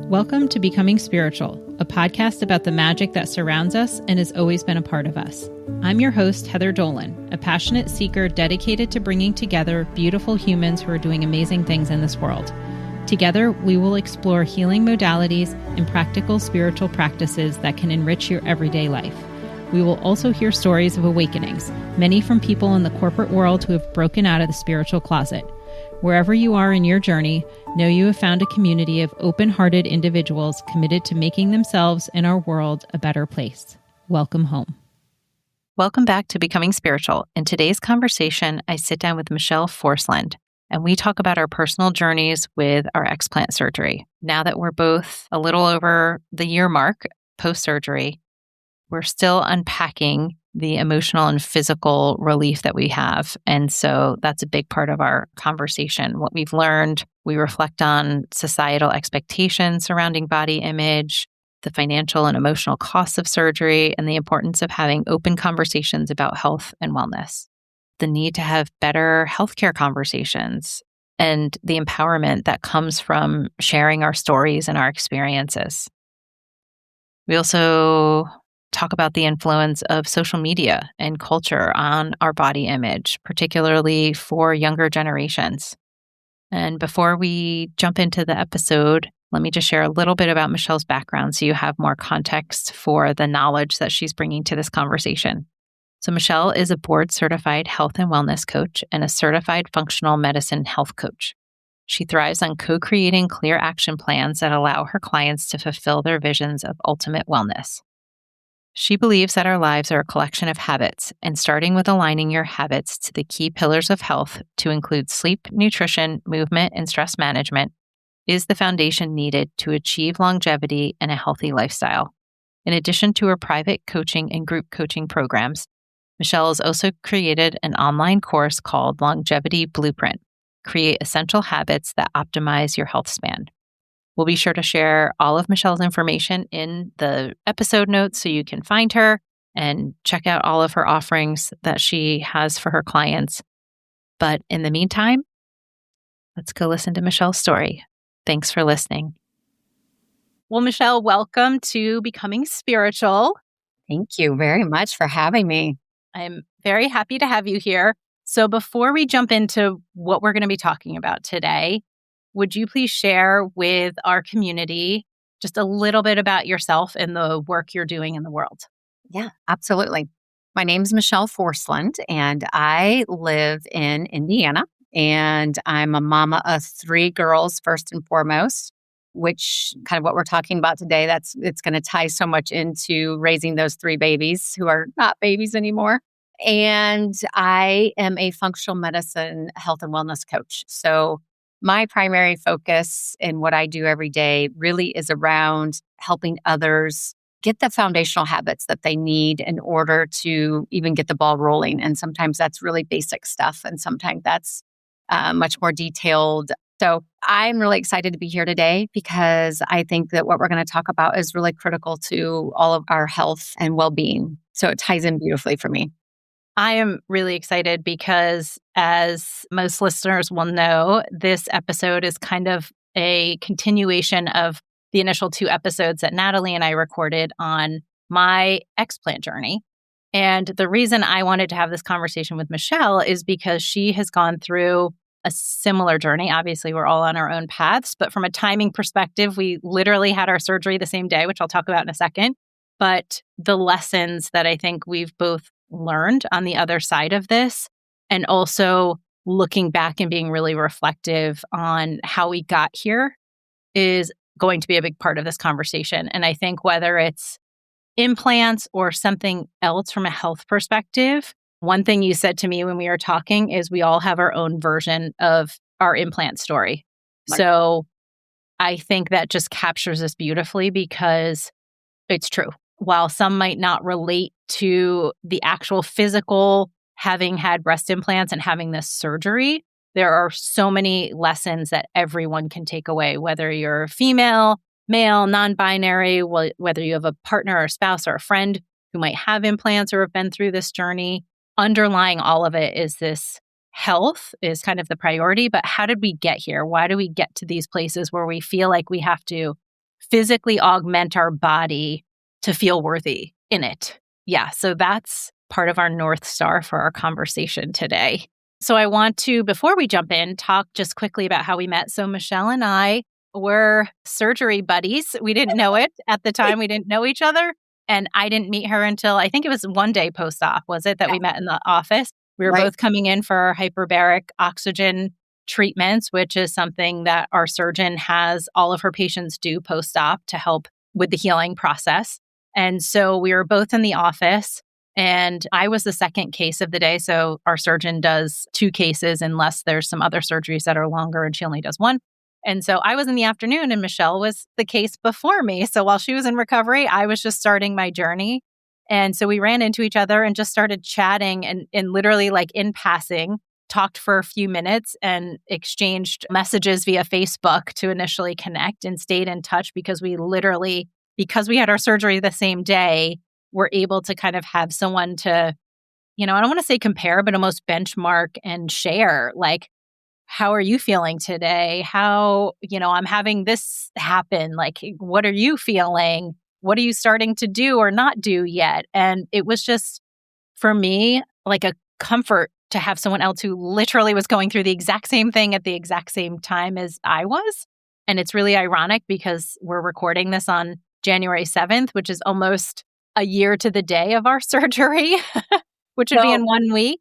Welcome to Becoming Spiritual, a podcast about the magic that surrounds us and has always been a part of us. I'm your host, Heather Dolan, a passionate seeker dedicated to bringing together beautiful humans who are doing amazing things in this world. Together, we will explore healing modalities and practical spiritual practices that can enrich your everyday life. We will also hear stories of awakenings, many from people in the corporate world who have broken out of the spiritual closet. Wherever you are in your journey, know you have found a community of open-hearted individuals committed to making themselves and our world a better place. Welcome home. Welcome back to Becoming Spiritual. In today's conversation, I sit down with Michelle Forland, and we talk about our personal journeys with our explant surgery. Now that we're both a little over the year mark post-surgery, we're still unpacking the emotional and physical relief that we have. And so that's a big part of our conversation. What we've learned, we reflect on societal expectations surrounding body image, the financial and emotional costs of surgery, and the importance of having open conversations about health and wellness. The need to have better healthcare conversations and the empowerment that comes from sharing our stories and our experiences. We also talk about the influence of social media and culture on our body image, particularly for younger generations. And before we jump into the episode, let me just share a little bit about Michelle's background so you have more context for the knowledge that she's bringing to this conversation. So Michelle is a board-certified health and wellness coach and a certified functional medicine health coach. She thrives on co-creating clear action plans that allow her clients to fulfill their visions of ultimate wellness. She believes that our lives are a collection of habits, and starting with aligning your habits to the key pillars of health to include sleep, nutrition, movement, and stress management is the foundation needed to achieve longevity and a healthy lifestyle. In addition to her private coaching and group coaching programs, Michelle has also created an online course called Longevity Blueprint: Create Essential Habits that Optimize Your Health Span. We'll be sure to share all of Michelle's information in the episode notes so you can find her and check out all of her offerings that she has for her clients. But in the meantime, let's go listen to Michelle's story. Thanks for listening. Well, Michelle, welcome to Becoming Spiritual. Thank you very much for having me. I'm very happy to have you here. So before we jump into what we're going to be talking about today, would you please share with our community just a little bit about yourself and the work you're doing in the world? Yeah, absolutely. My name is Michelle Forland, and I live in Indiana, and I'm a mama of 3 girls, first and foremost, which kind of what we're talking about today, it's going to tie so much into raising those 3 babies who are not babies anymore. And I am a functional medicine health and wellness coach. So my primary focus in what I do every day really is around helping others get the foundational habits that they need in order to even get the ball rolling. And sometimes that's really basic stuff, and sometimes that's much more detailed. So I'm really excited to be here today because I think that what we're going to talk about is really critical to all of our health and well-being. So it ties in beautifully for me. I am really excited because, as most listeners will know, this episode is kind of a continuation of the initial 2 episodes that Natalie and I recorded on my explant journey. And the reason I wanted to have this conversation with Michelle is because she has gone through a similar journey. Obviously, we're all on our own paths, but from a timing perspective, we literally had our surgery the same day, which I'll talk about in a second. But the lessons that I think we've both learned on the other side of this, and also looking back and being really reflective on how we got here, is going to be a big part of this conversation. And I think whether it's implants or something else from a health perspective, one thing you said to me when we were talking is we all have our own version of our implant story. Right. So I think that just captures this beautifully because it's true. While some might not relate to the actual physical having had breast implants and having this surgery, there are so many lessons that everyone can take away, whether you're female, male, non-binary, whether you have a partner or a spouse or a friend who might have implants or have been through this journey. Underlying all of it is this health is kind of the priority, but how did we get here? Why do we get to these places where we feel like we have to physically augment our body to feel worthy in it. Yeah, so that's part of our North Star for our conversation today. So I want to, before we jump in, talk just quickly about how we met. So Michelle and I were surgery buddies. We didn't know it at the time. We didn't know each other. And I didn't meet her until I think it was one day post-op, was it, that we met in the office? We were both coming in for our hyperbaric oxygen treatments, which is something that our surgeon has all of her patients do post-op to help with the healing process. And so we were both in the office, and I was the second case of the day. So our surgeon does 2 cases unless there's some other surgeries that are longer, and she only does 1. And so I was in the afternoon and Michelle was the case before me. So while she was in recovery, I was just starting my journey. And so we ran into each other and just started chatting and literally like in passing, talked for a few minutes and exchanged messages via Facebook to initially connect and stayed in touch because we had our surgery the same day, were able to kind of have someone to, I don't want to say compare, but almost benchmark and share, like, how are you feeling today? How, I'm having this happen. Like, what are you feeling? What are you starting to do or not do yet? And it was just, for me, like a comfort to have someone else who literally was going through the exact same thing at the exact same time as I was. And it's really ironic because we're recording this on January 7th, which is almost a year to the day of our surgery, which would be in 1 week.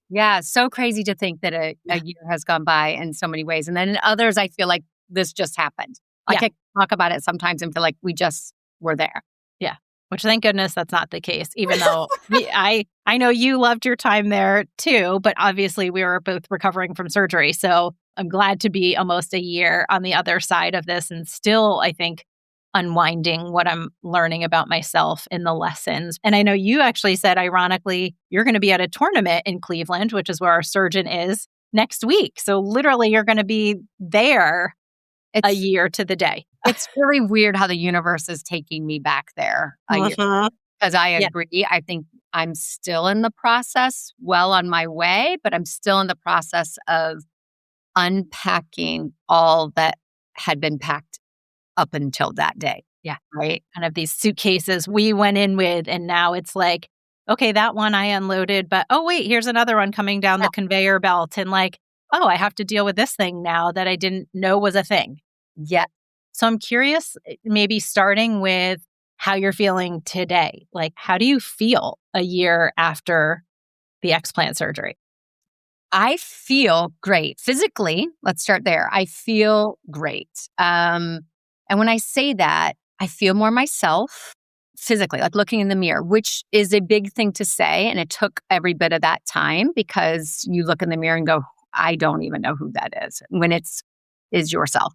Yeah, so crazy to think that a year has gone by in so many ways. And then in others, I feel like this just happened. Like I talk about it sometimes and feel like we just were there. Yeah, which thank goodness that's not the case, even though I know you loved your time there too, but obviously we were both recovering from surgery. So I'm glad to be almost a year on the other side of this and still, I think, unwinding what I'm learning about myself in the lessons. And I know you actually said, ironically, you're going to be at a tournament in Cleveland, which is where our surgeon is, next week. So literally you're going to be there a year to the day. It's really weird how the universe is taking me back there a year. Because I agree. Yeah. I think I'm still in the process, well on my way, but I'm still in the process of unpacking all that had been packed up until that day. Yeah. Right. Kind of these suitcases we went in with. And now it's like, okay, that one I unloaded, but oh, wait, here's another one coming down the conveyor belt. And like, oh, I have to deal with this thing now that I didn't know was a thing. Yeah. So I'm curious, maybe starting with how you're feeling today. Like, how do you feel a year after the explant surgery? I feel great. Physically, let's start there. I feel great. And when I say that, I feel more myself physically, like looking in the mirror, which is a big thing to say. And it took every bit of that time because you look in the mirror and go, I don't even know who that is when is yourself.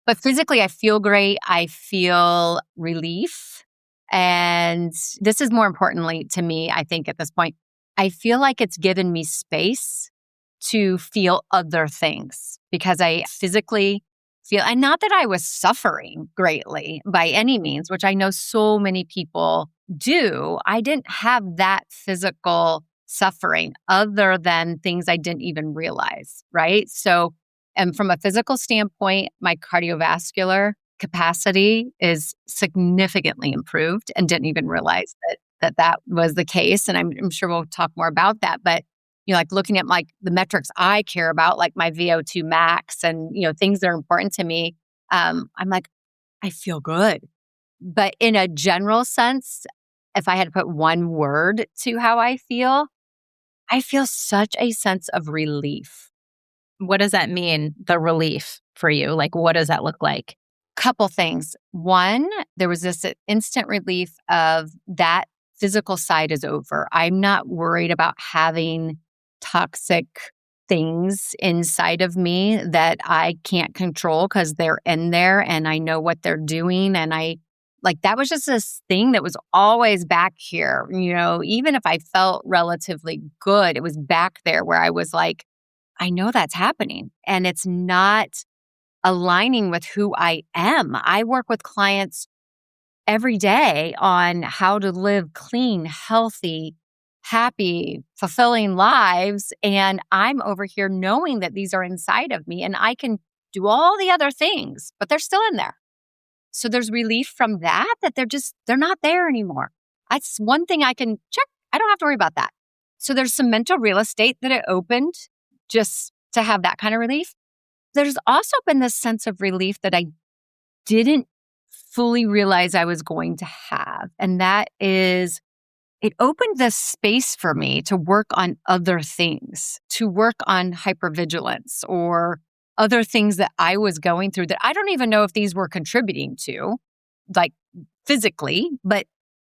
But physically, I feel great. I feel relief. And this is more importantly to me, I think at this point, I feel like it's given me space to feel other things because I physically feel, and not that I was suffering greatly by any means, which I know so many people do. I didn't have that physical suffering other than things I didn't even realize, right? So, and from a physical standpoint, my cardiovascular capacity is significantly improved and didn't even realize that was the case. And I'm sure we'll talk more about that. But like looking at like the metrics I care about, like my VO2 max and, things that are important to me, I'm like, I feel good. But in a general sense, if I had to put one word to how I feel such a sense of relief. What does that mean, the relief for you? Like, what does that look like? Couple things. One, there was this instant relief of that physical side is over. I'm not worried about having toxic things inside of me that I can't control because they're in there and I know what they're doing. And that was just this thing that was always back here. Even if I felt relatively good, it was back there where I was like, I know that's happening and it's not aligning with who I am. I work with clients every day on how to live clean, healthy, happy, fulfilling lives. And I'm over here knowing that these are inside of me and I can do all the other things, but they're still in there. So there's relief from that they're not there anymore. That's one thing I can check. I don't have to worry about that. So there's some mental real estate that it opened just to have that kind of relief. There's also been this sense of relief that I didn't fully realize I was going to have. And that is, it opened this space for me to work on other things, to work on hypervigilance or other things that I was going through that I don't even know if these were contributing to, like physically, but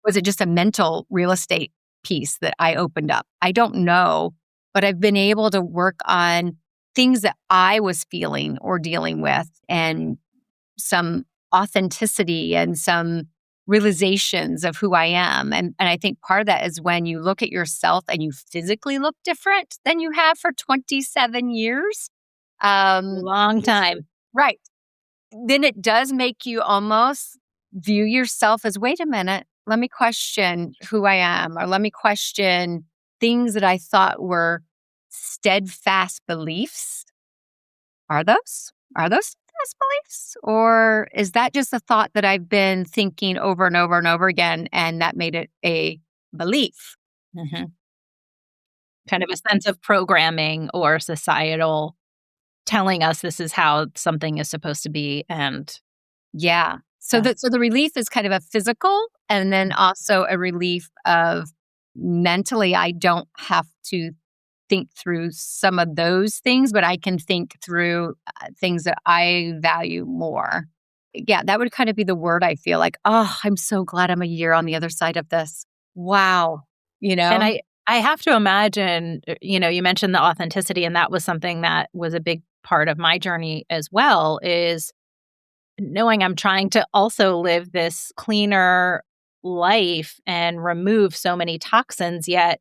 was it just a mental real estate piece that I opened up? I don't know, but I've been able to work on things that I was feeling or dealing with and some authenticity and some realizations of who I am. And I think part of that is when you look at yourself and you physically look different than you have for 27 years. Long time. Right. Then it does make you almost view yourself as, wait a minute, let me question who I am, or let me question things that I thought were steadfast beliefs. Are those steadfast beliefs? Or is that just a thought that I've been thinking over and over and over again, and that made it a belief? Mm-hmm. Kind of a sense of programming or societal telling us this is how something is supposed to be. And yeah. So the relief is kind of a physical, and then also a relief of mentally, I don't have to think through some of those things, but I can think through things that I value more. Yeah, that would kind of be the word. I feel like, oh, I'm so glad I'm a year on the other side of this. Wow. And I have to imagine, you mentioned the authenticity, and that was something that was a big part of my journey as well, is knowing I'm trying to also live this cleaner life and remove so many toxins, yet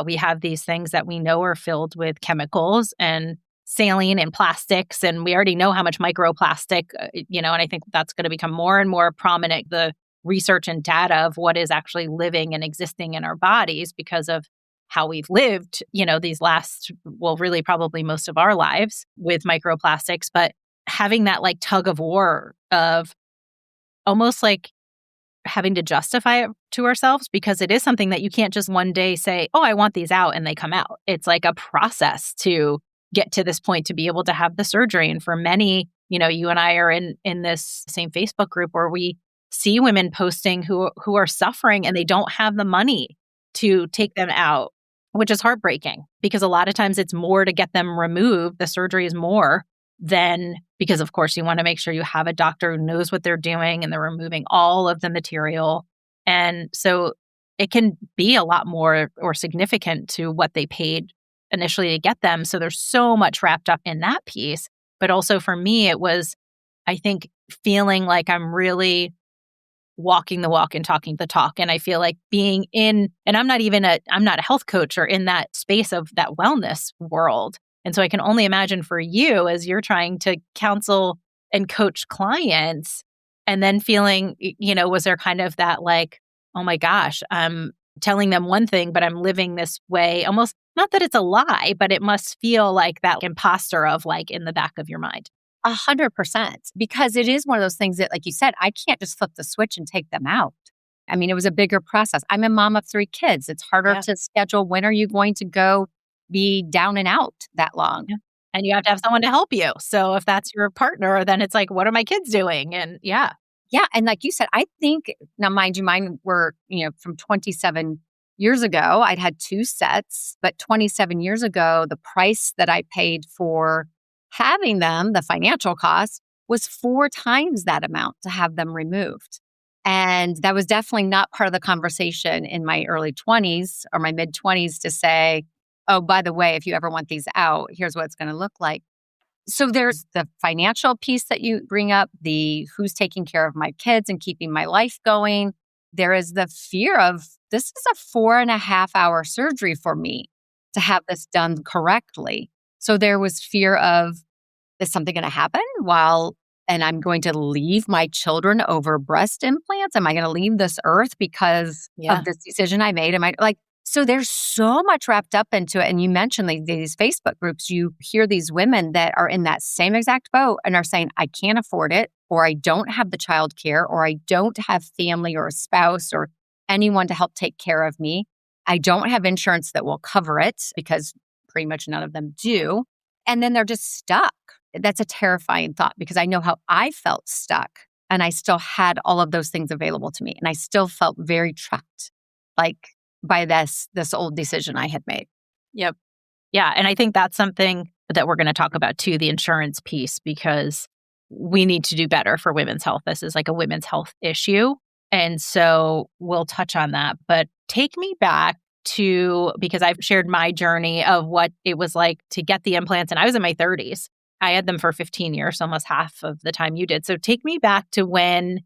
we have these things that we know are filled with chemicals and saline and plastics, and we already know how much microplastic, and I think that's going to become more and more prominent, the research and data of what is actually living and existing in our bodies because of how we've lived, these last, really probably most of our lives with microplastics, but having that like tug of war of almost like having to justify it to ourselves, because it is something that you can't just one day say, oh, I want these out, and they come out. It's like a process to get to this point to be able to have the surgery. And for many, you and I are in this same Facebook group where we see women posting who are suffering and they don't have the money to take them out, which is heartbreaking, because a lot of times it's more to get them removed. The surgery is more than, because of course you want to make sure you have a doctor who knows what they're doing and they're removing all of the material. And so it can be a lot more or significant to what they paid initially to get them. So there's so much wrapped up in that piece. But also for me, it was, I think, feeling like I'm really walking the walk and talking the talk. And I feel like being in, and I'm not a health coach or in that space of that wellness world. And so I can only imagine for you, as you're trying to counsel and coach clients, and then feeling, was there kind of that like, oh my gosh, I'm telling them one thing, but I'm living this way, almost not that it's a lie, but it must feel like that imposter of like in the back of your mind. 100%, because it is one of those things that, like you said, I can't just flip the switch and take them out. I mean, it was a bigger process. I'm a mom of 3 kids. It's harder to schedule. When are you going to go be down and out that long? Yeah. And you have to have someone to help you. So if that's your partner, then it's like, what are my kids doing? And yeah. And like you said, I think, now mind you, mine were, from 27 years ago, I'd had 2 sets, but 27 years ago, the price that I paid for having them, the financial cost, was 4 times that amount to have them removed. And that was definitely not part of the conversation in my early 20s or my mid 20s to say, oh, by the way, if you ever want these out, here's what it's going to look like. So there's the financial piece that you bring up, the who's taking care of my kids and keeping my life going. There is the fear of, this is a 4.5-hour surgery for me to have this done correctly. So there was fear of, is something going to happen and I'm going to leave my children over breast implants? Am I going to leave this earth because of this decision I made? So there's so much wrapped up into it. And you mentioned these Facebook groups, you hear these women that are in that same exact boat and are saying, I can't afford it, or I don't have the childcare, or I don't have family or a spouse or anyone to help take care of me. I don't have insurance that will cover it because pretty much none of them do. And then they're just stuck. That's a terrifying thought because I know how I felt stuck and I still had all of those things available to me. And I still felt very trapped, like by this old decision I had made. Yep. Yeah. And I think that's something that we're going to talk about too, the insurance piece, because we need to do better for women's health. This is like a women's health issue. And so we'll touch on that. But take me back to, because I've shared my journey of what it was like to get the implants. And I was in my 30s. I had them for 15 years, almost half of the time you did. So take me back to when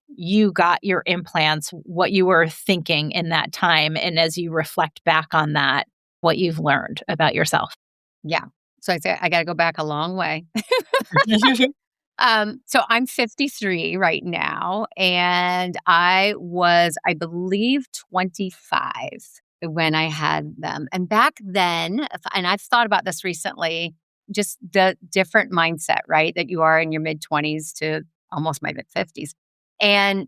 you got your implants, what you were thinking in that time. And as you reflect back on that, what you've learned about yourself. Yeah. So I say I got to go back a long way. So I'm 53 right now, and I was, I believe, 25 when I had them. And back then, and I've thought about this recently, just the different mindset, right? That you are in your mid 20s to almost my mid 50s. And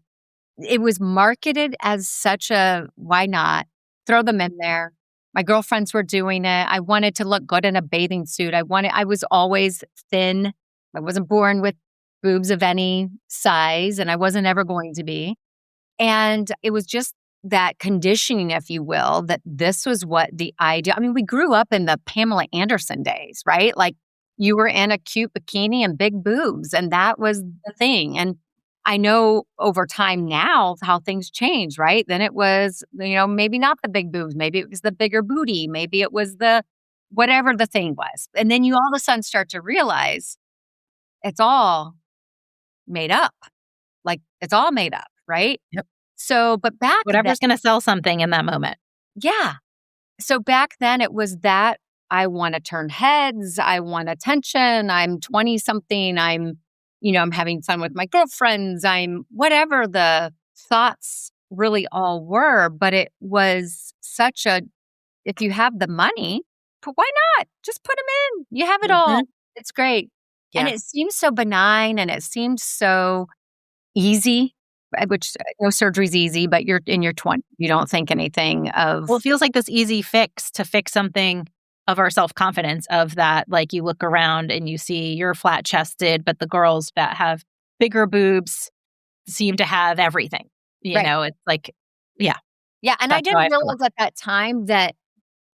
it was marketed as such a, why not? Throw them in there. My girlfriends were doing it. I wanted to look good in a bathing suit. I was always thin. I wasn't born with boobs of any size, and I wasn't ever going to be. And it was just that conditioning, if you will, that this was what the idea. I mean, we grew up in the Pamela Anderson days, right? Like you were in a cute bikini and big boobs, and that was the thing. And I know over time now how things change, right? Then it was, maybe not the big boobs. Maybe it was the bigger booty. Maybe it was the whatever the thing was. And then you all of a sudden start to realize it's all made up. Like it's all made up, right? Yep. So, but back whatever's going to sell something in that moment. Yeah. So back then it was that I want to turn heads. I want attention. I'm 20 something. I'm having fun with my girlfriends. I'm whatever the thoughts really all were, but it was such a, if you have the money, why not? Just put them in. You have it all. It's great. Yeah. And it seems so benign and it seems so easy, which surgery's easy, but you're in your 20s. You don't think anything of. Well, it feels like this easy fix to fix something of our self-confidence of that. Like you look around and you see you're flat chested, but the girls that have bigger boobs seem to have everything. You know, it's like, yeah. Yeah. And I didn't realize at that time that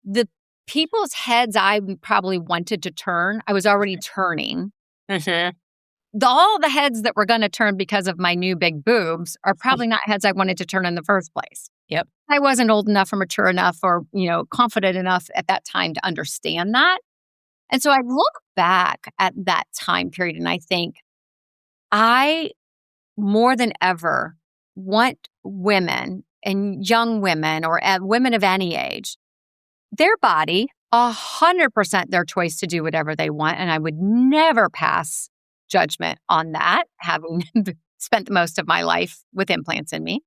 the people's heads I probably wanted to turn, I was already turning. All the heads that were going to turn because of my new big boobs are probably not heads I wanted to turn in the first place. Yep. I wasn't old enough or mature enough or, confident enough at that time to understand that. And so I look back at that time period and I think I, more than ever, want women and young women or women of any age, their body, 100% their choice to do whatever they want. And I would never pass judgment on that, having spent the most of my life with implants in me.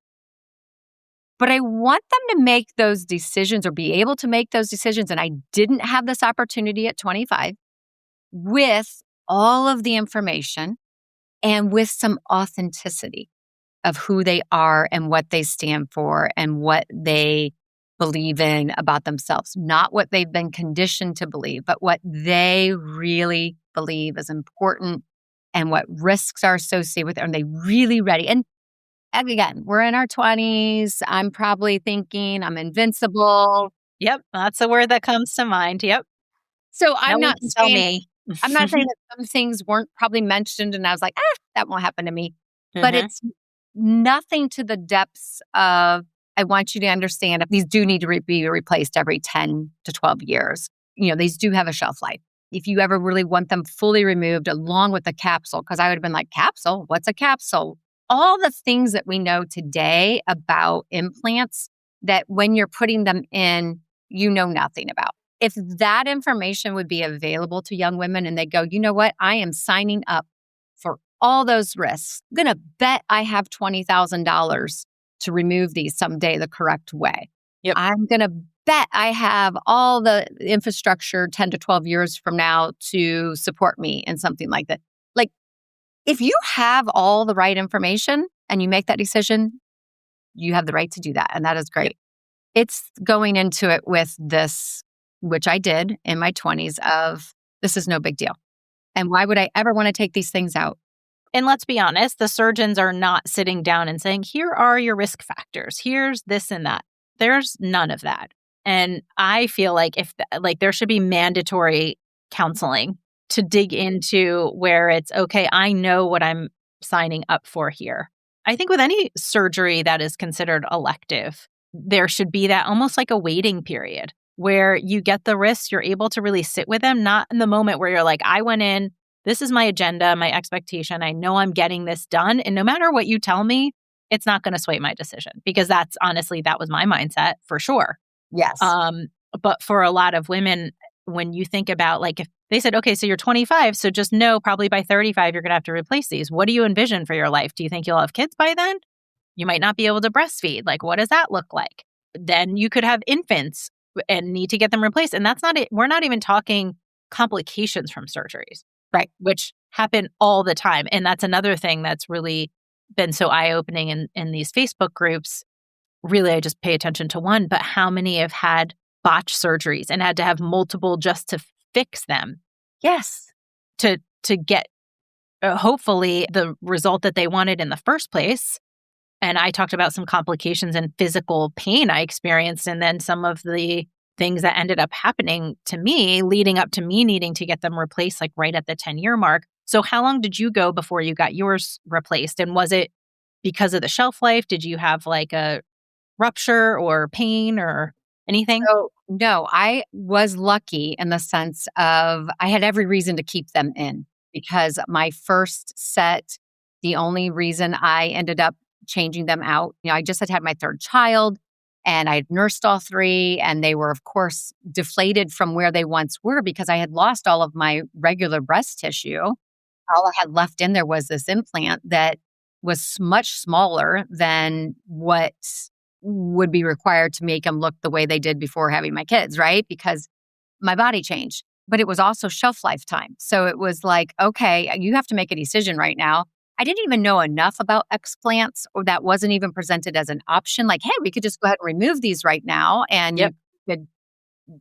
But I want them to make those decisions or be able to make those decisions. And I didn't have this opportunity at 25 with all of the information and with some authenticity of who they are and what they stand for and what they believe in about themselves. Not what they've been conditioned to believe, but what they really believe is important and what risks are associated with it. Are they really ready? And again, we're in our 20s. I'm probably thinking I'm invincible. Yep. That's the word that comes to mind. Yep. So I'm not saying, me. I'm not saying that some things weren't probably mentioned and I was like, that won't happen to me. But it's nothing to the depths of, I want you to understand, these do need to be replaced every 10 to 12 years. These do have a shelf life. If you ever really want them fully removed along with the capsule, because I would have been like, capsule? What's a capsule? All the things that we know today about implants that when you're putting them in, you know nothing about. If that information would be available to young women and they go, you know what, I am signing up for all those risks. I'm going to bet I have $20,000 to remove these someday the correct way. Yep. I'm going to bet I have all the infrastructure 10 to 12 years from now to support me in something like that. Like If you have all the right information and you make that decision, you have the right to do that. And that is great. It's going into it with this, which I did in my 20s of this is no big deal. And why would I ever want to take these things out? And let's be honest, the surgeons are not sitting down and saying, here are your risk factors. Here's this and that. There's none of that. And I feel like there should be mandatory counseling to dig into where it's, okay, I know what I'm signing up for here. I think with any surgery that is considered elective, there should be that almost like a waiting period where you get the risks, you're able to really sit with them, not in the moment where you're like, I went in, this is my agenda, my expectation. I know I'm getting this done. And no matter what you tell me, it's not going to sway my decision because that was my mindset for sure. Yes. But for a lot of women, when you think about like, if they said, okay, so you're 25, so just know probably by 35, you're going to have to replace these. What do you envision for your life? Do you think you'll have kids by then? You might not be able to breastfeed. Like, what does that look like? Then you could have infants and need to get them replaced. And that's not it. We're not even talking complications from surgeries. Right. Which happen all the time. And that's another thing that's really been so eye-opening in these Facebook groups. Really, I just pay attention to one, but how many have had botched surgeries and had to have multiple just to fix them? Yes. To get, hopefully, the result that they wanted in the first place. And I talked about some complications and physical pain I experienced, and then some of the things that ended up happening to me leading up to me needing to get them replaced like right at the 10-year mark. So how long did you go before you got yours replaced? And was it because of the shelf life? Did you have like a rupture or pain or anything? So, no, I was lucky in the sense of I had every reason to keep them in because my first set, the only reason I ended up changing them out, I just had my third child. And I had nursed all three, and they were, of course, deflated from where they once were because I had lost all of my regular breast tissue. All I had left in there was this implant that was much smaller than what would be required to make them look the way they did before having my kids, right? Because my body changed, but it was also shelf life time. So it was like, okay, you have to make a decision right now. I didn't even know enough about explants, or that wasn't even presented as an option. Like, hey, we could just go ahead and remove these right now. And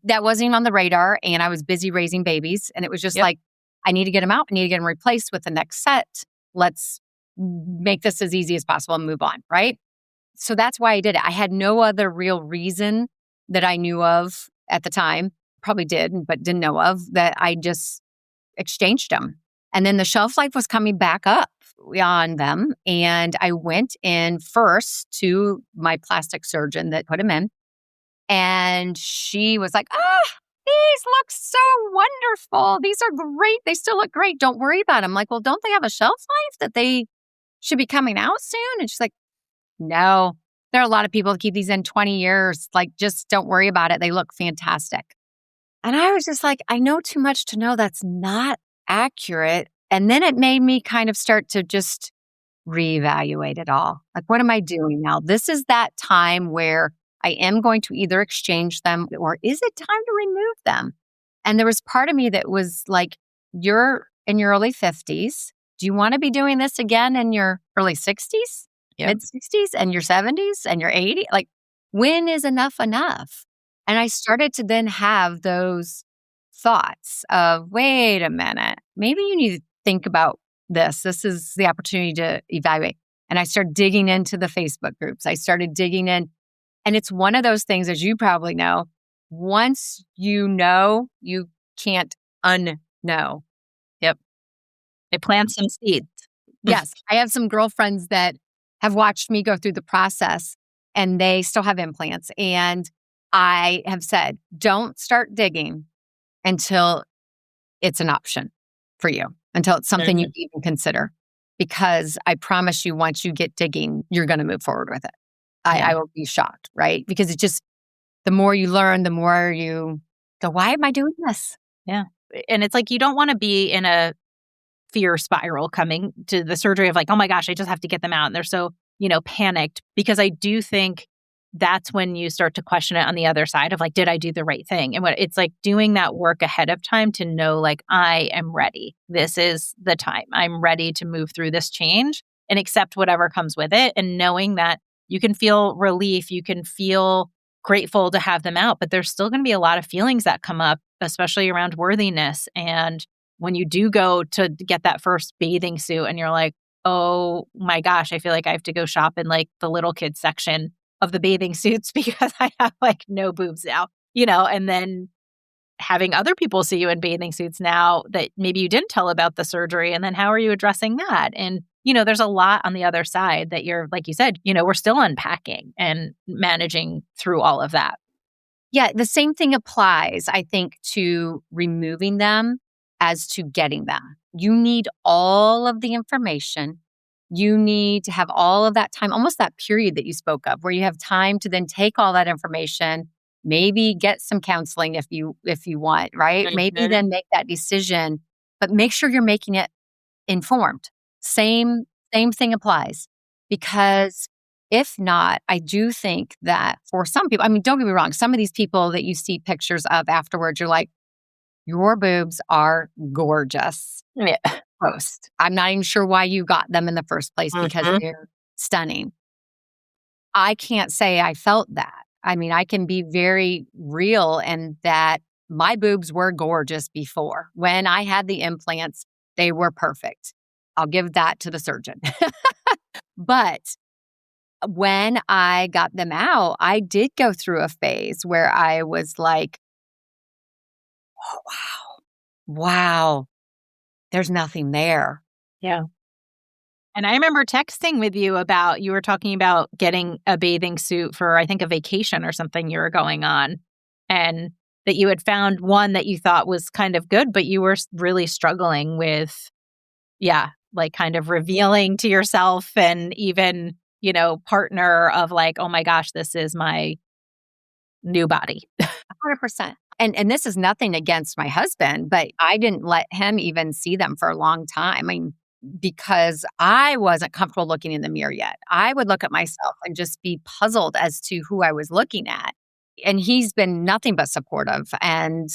that wasn't even on the radar. And I was busy raising babies. And it was just like, I need to get them out. I need to get them replaced with the next set. Let's make this as easy as possible and move on. Right. So that's why I did it. I had no other real reason that I knew of at the time. Probably did, but didn't know of, that I just exchanged them. And then the shelf life was coming back up on them. And I went in first to my plastic surgeon that put them in. And she was like, these look so wonderful. These are great. They still look great. Don't worry about them. I'm like, well, don't they have a shelf life that they should be coming out soon? And she's like, no, there are a lot of people that keep these in 20 years. Like, just don't worry about it. They look fantastic. And I was just like, I know too much to know that's not accurate. And then it made me kind of start to just reevaluate it all. Like, what am I doing now? This is that time where I am going to either exchange them, or is it time to remove them? And there was part of me that was like, you're in your early 50s. Do you want to be doing this again in your early 60s, mid 60s, and your 70s, and your 80s? Like, when is enough enough? And I started to then have those thoughts of, wait a minute, maybe you need to think about this. This is the opportunity to evaluate. And I started digging into the Facebook groups. I started digging in. And it's one of those things, as you probably know, once you know, you can't unknow. Yep. It plants some seeds. Yes. I have some girlfriends that have watched me go through the process, and they still have implants. And I have said, don't start digging until it's an option for you, until it's something you even consider. Because I promise you, once you get digging, you're going to move forward with it. I will be shocked, right? Because it's just, the more you learn, the more you go, why am I doing this? Yeah. And it's like, you don't want to be in a fear spiral coming to the surgery of like, oh my gosh, I just have to get them out. And they're so, panicked. Because I do think that's when you start to question it on the other side of like, did I do the right thing? And it's like doing that work ahead of time to know, like, I am ready. This is the time. I'm ready to move through this change and accept whatever comes with it. And knowing that you can feel relief, you can feel grateful to have them out, but there's still going to be a lot of feelings that come up, especially around worthiness. And when you do go to get that first bathing suit and you're like, oh my gosh, I feel like I have to go shop in like the little kids section of the bathing suits because I have like no boobs now, and then having other people see you in bathing suits now that maybe you didn't tell about the surgery. And then how are you addressing that? And, there's a lot on the other side that you're, like you said, we're still unpacking and managing through all of that. Yeah, the same thing applies, I think, to removing them as to getting them. You need all of the information. You need to have all of that time, almost that period that you spoke of, where you have time to then take all that information, maybe get some counseling if you want, right? Mm-hmm. Maybe then make that decision, but make sure you're making it informed. Same thing applies. Because if not, I do think that for some people, I mean, don't get me wrong, some of these people that you see pictures of afterwards, you're like, your boobs are gorgeous. Yeah. Post. I'm not even sure why you got them in the first place because they're stunning. I can't say I felt that. I mean, I can be very real in that my boobs were gorgeous before. When I had the implants, they were perfect. I'll give that to the surgeon. But when I got them out, I did go through a phase where I was like, oh, wow, there's nothing there. Yeah. And I remember texting with you about, you were talking about getting a bathing suit for, I think, a vacation or something you were going on. And that you had found one that you thought was kind of good, but you were really struggling with, like kind of revealing to yourself and even, partner of like, oh my gosh, this is my new body. 100%. And this is nothing against my husband, but I didn't let him even see them for a long time. I mean, because I wasn't comfortable looking in the mirror yet. I would look at myself and just be puzzled as to who I was looking at. And he's been nothing but supportive. And,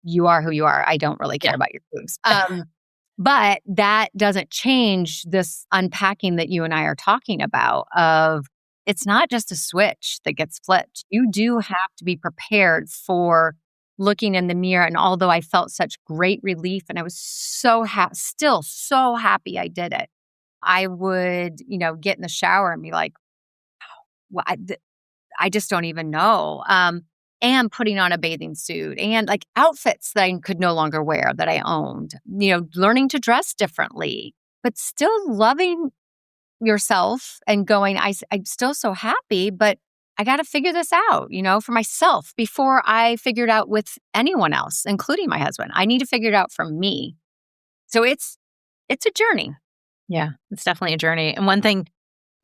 you are who you are. I don't really care about your boobs. But that doesn't change this unpacking that you and I are talking about of it's not just a switch that gets flipped. You do have to be prepared for looking in the mirror. And although I felt such great relief and I was so still so happy I did it, I would, get in the shower and be like, well, I just don't even know. And putting on a bathing suit and like outfits that I could no longer wear that I owned, learning to dress differently, but still loving yourself and going, I'm still so happy, but I got to figure this out, for myself before I figure it out with anyone else, including my husband. I need to figure it out for me. So it's a journey. Yeah, it's definitely a journey. And one thing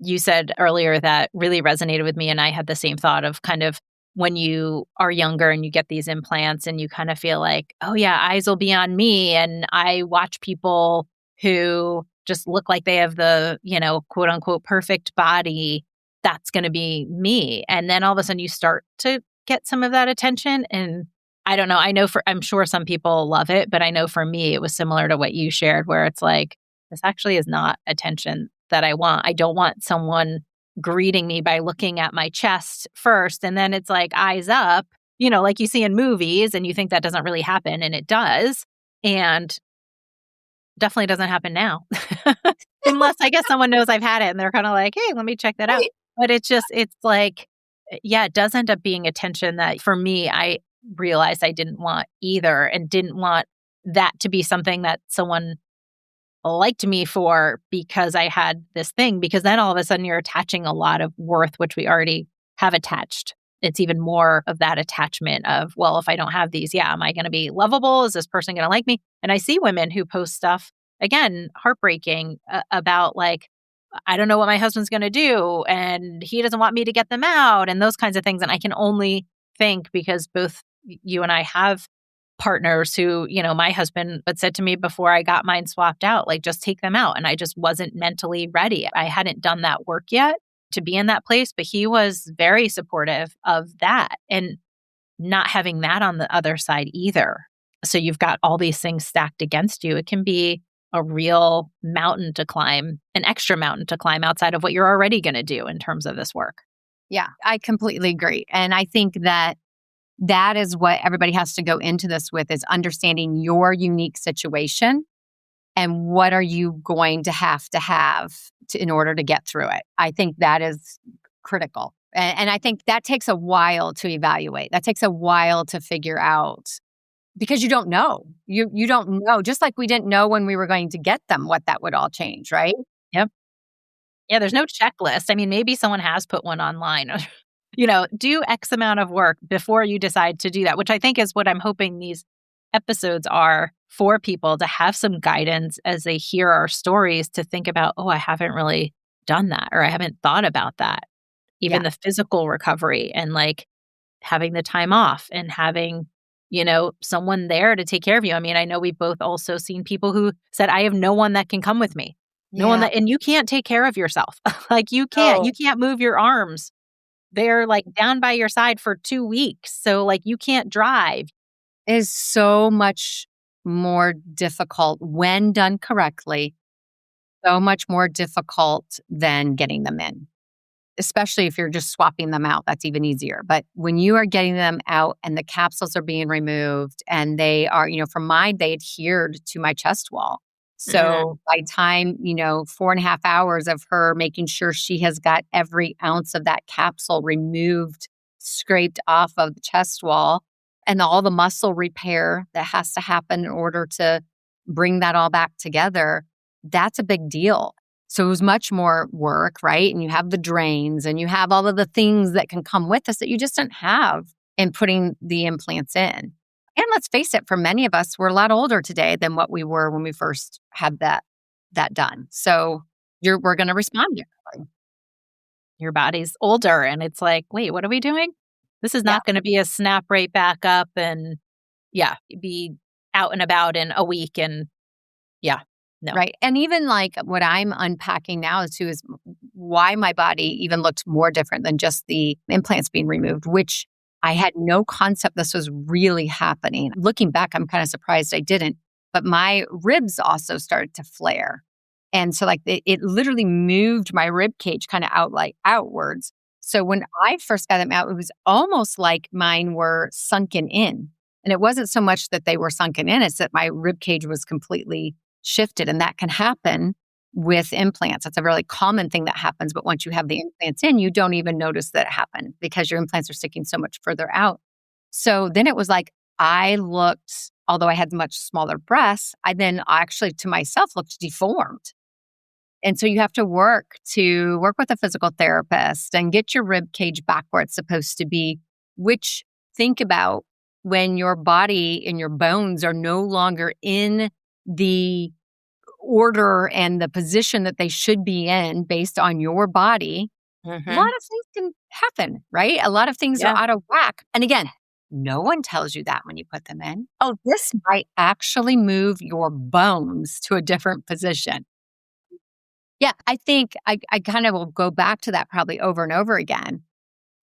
you said earlier that really resonated with me, and I had the same thought of kind of when you are younger and you get these implants and you kind of feel like, oh yeah, eyes will be on me. And I watch people who just look like they have the, quote unquote, perfect body. That's going to be me. And then all of a sudden you start to get some of that attention. And I don't know, I'm sure some people love it, but I know for me, it was similar to what you shared, where it's like, this actually is not attention that I want. I don't want someone greeting me by looking at my chest first. And then it's like eyes up, like you see in movies, and you think that doesn't really happen. And it does. And definitely doesn't happen now. Unless I guess someone knows I've had it and they're kind of like, hey, let me check that out. But it's like, it does end up being attention that for me, I realized I didn't want either, and didn't want that to be something that someone liked me for because I had this thing, because then all of a sudden you're attaching a lot of worth, which we already have attached. It's even more of that attachment of, well, if I don't have these, am I going to be lovable? Is this person going to like me? And I see women who post stuff, again, heartbreaking about like, I don't know what my husband's going to do, and he doesn't want me to get them out, and those kinds of things. And I can only think, because both you and I have partners who, my husband had said to me before I got mine swapped out, like, just take them out. And I just wasn't mentally ready. I hadn't done that work yet. to be in that place, but he was very supportive of that and not having that on the other side either. So you've got all these things stacked against you. It can be a real mountain to climb, an extra mountain to climb outside of what you're already going to do in terms of this work. Yeah, I completely agree. And I think that that is what everybody has to go into this with, is understanding your unique situation and what are you going to have in order to get through it. I think that is critical. And I think that takes a while to evaluate. That takes a while to figure out, because you don't know. You don't know. Just like we didn't know when we were going to get them what that would all change, right? Yep. Yeah, there's no checklist. I mean, maybe someone has put one online. Do X amount of work before you decide to do that, which I think is what I'm hoping these episodes are for people, to have some guidance as they hear our stories, to think about, I haven't really done that, or I haven't thought about that. Even the physical recovery and like having the time off and having, someone there to take care of you. I mean, I know we've both also seen people who said, I have no one that can come with me. No one and you can't take care of yourself. Like you can't move your arms. They're like down by your side for 2 weeks. So like you can't drive. It is so much more difficult when done correctly, so much more difficult than getting them in. Especially if you're just swapping them out, that's even easier. But when you are getting them out and the capsules are being removed and they are, for mine, they adhered to my chest wall. So by time, 4.5 hours of her making sure she has got every ounce of that capsule removed, scraped off of the chest wall, and all the muscle repair that has to happen in order to bring that all back together, that's a big deal. So it was much more work, right? And you have the drains and you have all of the things that can come with us that you just didn't have in putting the implants in. And let's face it, for many of us, we're a lot older today than what we were when we first had that done. So we're going to respond differently. Your body's older and it's like, wait, what are we doing? This is not going to be a snap right back up and be out and about in a week and no. Right. And even like what I'm unpacking now too is why my body even looked more different than just the implants being removed, which I had no concept this was really happening. Looking back, I'm kind of surprised I didn't, but my ribs also started to flare. And so like it literally moved my rib cage kind of outwards. So when I first got them out, it was almost like mine were sunken in. And it wasn't so much that they were sunken in, it's that my rib cage was completely shifted. And that can happen with implants. That's a really common thing that happens. But once you have the implants in, you don't even notice that it happened because your implants are sticking so much further out. So then it was like I looked, although I had much smaller breasts, I then actually to myself looked deformed. And so you have to work with a physical therapist and get your rib cage back where it's supposed to be, which think about when your body and your bones are no longer in the order and the position that they should be in based on your body, a lot of things can happen, right? A lot of things are out of whack. And again, no one tells you that when you put them in. Oh, this might actually move your bones to a different position. Yeah, I think I kind of will go back to that probably over and over again.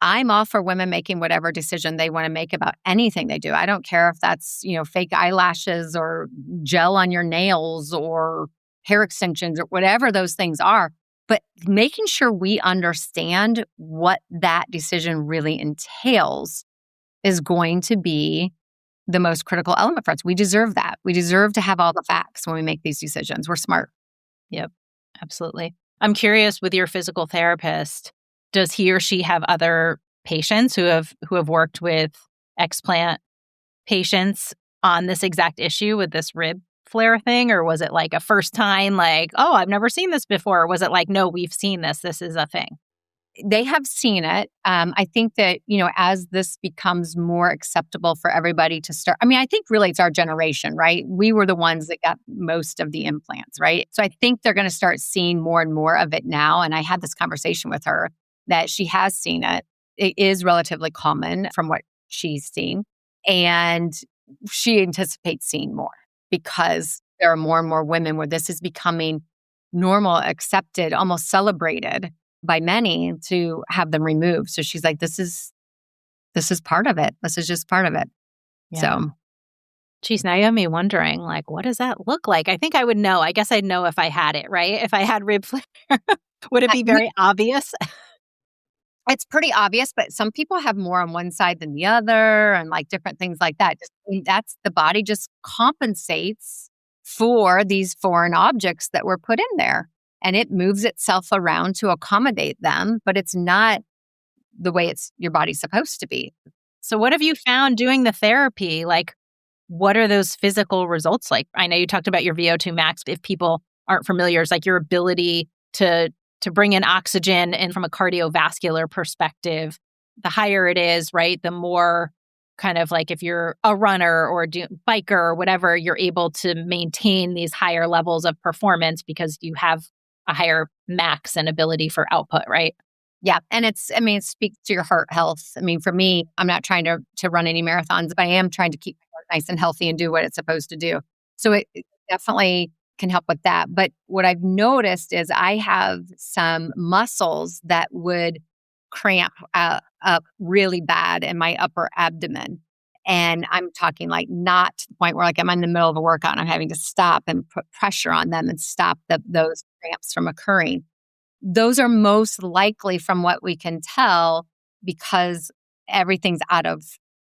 I'm all for women making whatever decision they want to make about anything they do. I don't care if that's, fake eyelashes or gel on your nails or hair extensions or whatever those things are. But making sure we understand what that decision really entails is going to be the most critical element for us. We deserve that. We deserve to have all the facts when we make these decisions. We're smart. Yep, absolutely. I'm curious, with your physical therapist, does he or she have other patients who have worked with explant patients on this exact issue with this rib flare thing? Or was it like a first time, like, oh, I've never seen this before? Or was it like, no, we've seen this. This is a thing? They have seen it. I think that, as this becomes more acceptable for everybody to start, I think really it's our generation, right? We were the ones that got most of the implants, right? So I think they're going to start seeing more and more of it now. And I had this conversation with her that she has seen it. It is relatively common from what she's seen. And she anticipates seeing more because there are more and more women where this is becoming normal, accepted, almost celebrated. by many to have them removed. So she's like, this is part of it. This is just part of it. Yeah. So, geez, now you have me wondering, like, what does that look like? I think I would know. I guess I'd know if I had it, right? If I had rib flare, would it be very obvious? it's pretty obvious, but some people have more on one side than the other and like different things like that. That's the body just compensates for these foreign objects that were put in there. And it moves itself around to accommodate them, but it's not the way your body's supposed to be. So what have you found doing the therapy? Like, what are those physical results like? I know you talked about your VO2 max. If people aren't familiar, it's like your ability to bring in oxygen, and from a cardiovascular perspective, the higher it is, right, the more kind of like if you're a runner or a biker or whatever, you're able to maintain these higher levels of performance because you have a higher max and ability for output, right? Yeah. And it speaks to your heart health. I mean, for me, I'm not trying to run any marathons, but I am trying to keep my heart nice and healthy and do what it's supposed to do. So it definitely can help with that. But what I've noticed is I have some muscles that would cramp up really bad in my upper abdomen. And I'm talking like not to the point where like I'm in the middle of a workout and I'm having to stop and put pressure on them and stop those cramps from occurring. Those are most likely, from what we can tell, because everything's out of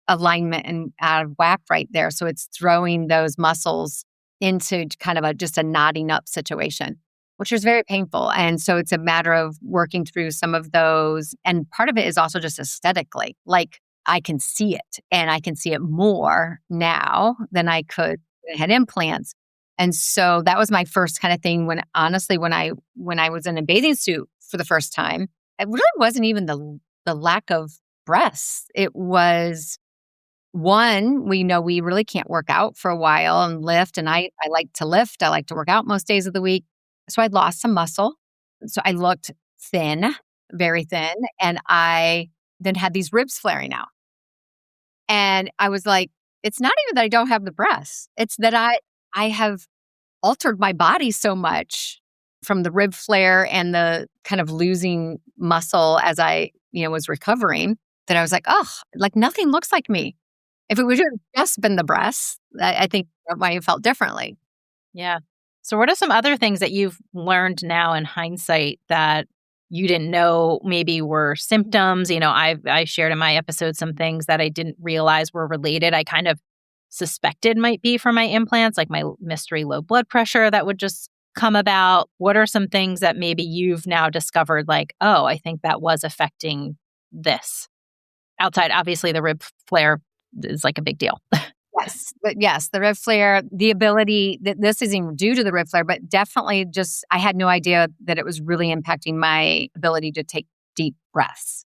alignment and out of whack right there. So it's throwing those muscles into kind of just a knotting up situation, which is very painful. And so it's a matter of working through some of those. And part of it is also just aesthetically, like I can see it, and I can see it more now than I could when I had implants. And so that was my first kind of thing when I was in a bathing suit for the first time. It really wasn't even the lack of breasts. It was, one, we know we really can't work out for a while and lift. And I like to lift. I like to work out most days of the week. So I'd lost some muscle. So I looked thin, very thin. And I then had these ribs flaring out. And I was like, it's not even that I don't have the breasts. It's that I have altered my body so much from the rib flare and the kind of losing muscle as I, was recovering, that I was like, oh, like nothing looks like me. If it would have just been the breasts, I think I might have felt differently. Yeah. So what are some other things that you've learned now in hindsight that you didn't know maybe were symptoms? I shared in my episode some things that I didn't realize were related. I kind of suspected might be from my implants, like my mystery low blood pressure that would just come about. What are some things that maybe you've now discovered, like, oh, I think that was affecting this? Outside, obviously, the rib flare is like a big deal. Yes, the rib flare, the ability that this isn't due to the rib flare, but definitely just, I had no idea that it was really impacting my ability to take deep breaths.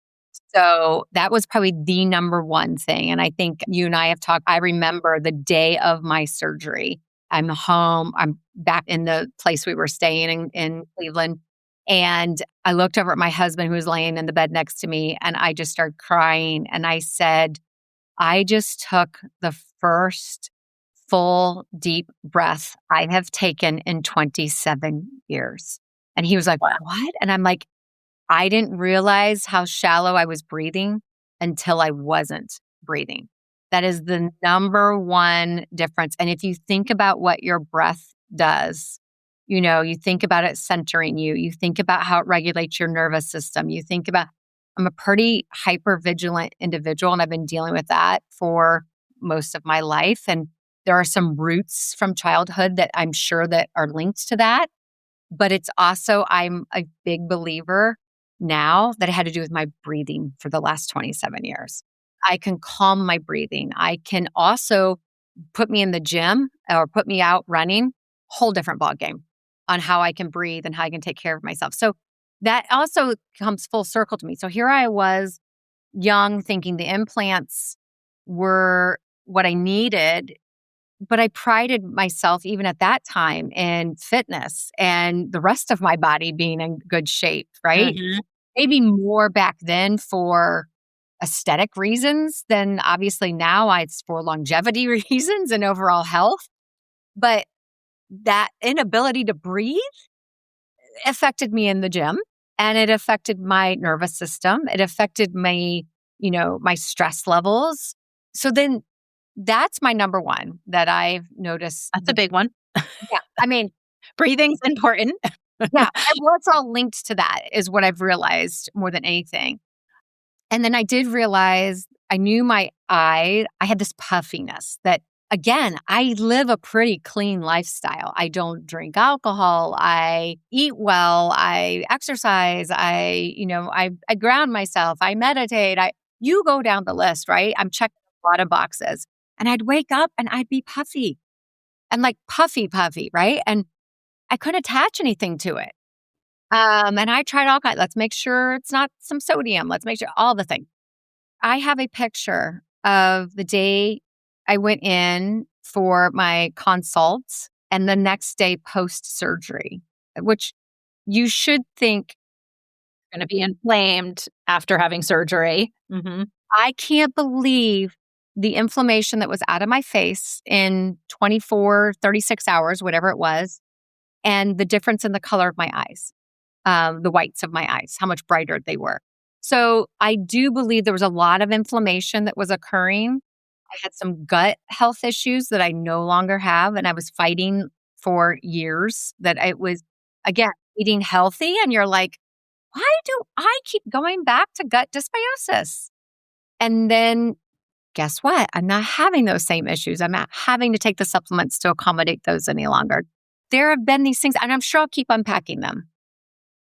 So that was probably the number one thing. And I think you and I have talked. I remember the day of my surgery. I'm home. I'm back in the place we were staying in Cleveland. And I looked over at my husband, who was laying in the bed next to me, and I just started crying. And I said, I just took the first full deep breath I have taken in 27 years. And he was like, wow. What? And I'm like, I didn't realize how shallow I was breathing until I wasn't breathing. That is the number one difference. And if you think about what your breath does, you think about it centering you. You think about how it regulates your nervous system. You think about, I'm a pretty hypervigilant individual, and I've been dealing with that for most of my life. And there are some roots from childhood that I'm sure that are linked to that. But it's also, I'm a big believer now that it had to do with my breathing for the last 27 years. I can calm my breathing. I can also put me in the gym or put me out running, whole different ballgame on how I can breathe and how I can take care of myself. So that also comes full circle to me. So here I was, young, thinking the implants were what I needed, but I prided myself even at that time in fitness and the rest of my body being in good shape, right? Mm-hmm. Maybe more back then for aesthetic reasons than obviously now. It's for longevity reasons and overall health. But that inability to breathe affected me in the gym. And it affected my nervous system. It affected my, my stress levels. So then that's my number one that I've noticed. That's a big one. Yeah. I mean, breathing's important. yeah. Well, it's all linked to that is what I've realized more than anything. And then I did realize I knew I had this puffiness that, again, I live a pretty clean lifestyle. I don't drink alcohol. I eat well. I exercise. I ground myself. I meditate. You go down the list, right? I'm checking a lot of boxes. And I'd wake up and I'd be puffy and like puffy, right? And I couldn't attach anything to it. And I tried all kinds. Let's make sure it's not some sodium. Let's make sure all the things. I have a picture of the day I went in for my consults and the next day post-surgery, which you should think going to be inflamed after having surgery. Mm-hmm. I can't believe the inflammation that was out of my face in 24, 36 hours, whatever it was, and the difference in the color of my eyes, the whites of my eyes, how much brighter they were. So I do believe there was a lot of inflammation that was occurring. I had some gut health issues that I no longer have, and I was fighting for years that it was, again, eating healthy. And you're like, why do I keep going back to gut dysbiosis? And then guess what? I'm not having those same issues. I'm not having to take the supplements to accommodate those any longer. There have been these things, and I'm sure I'll keep unpacking them.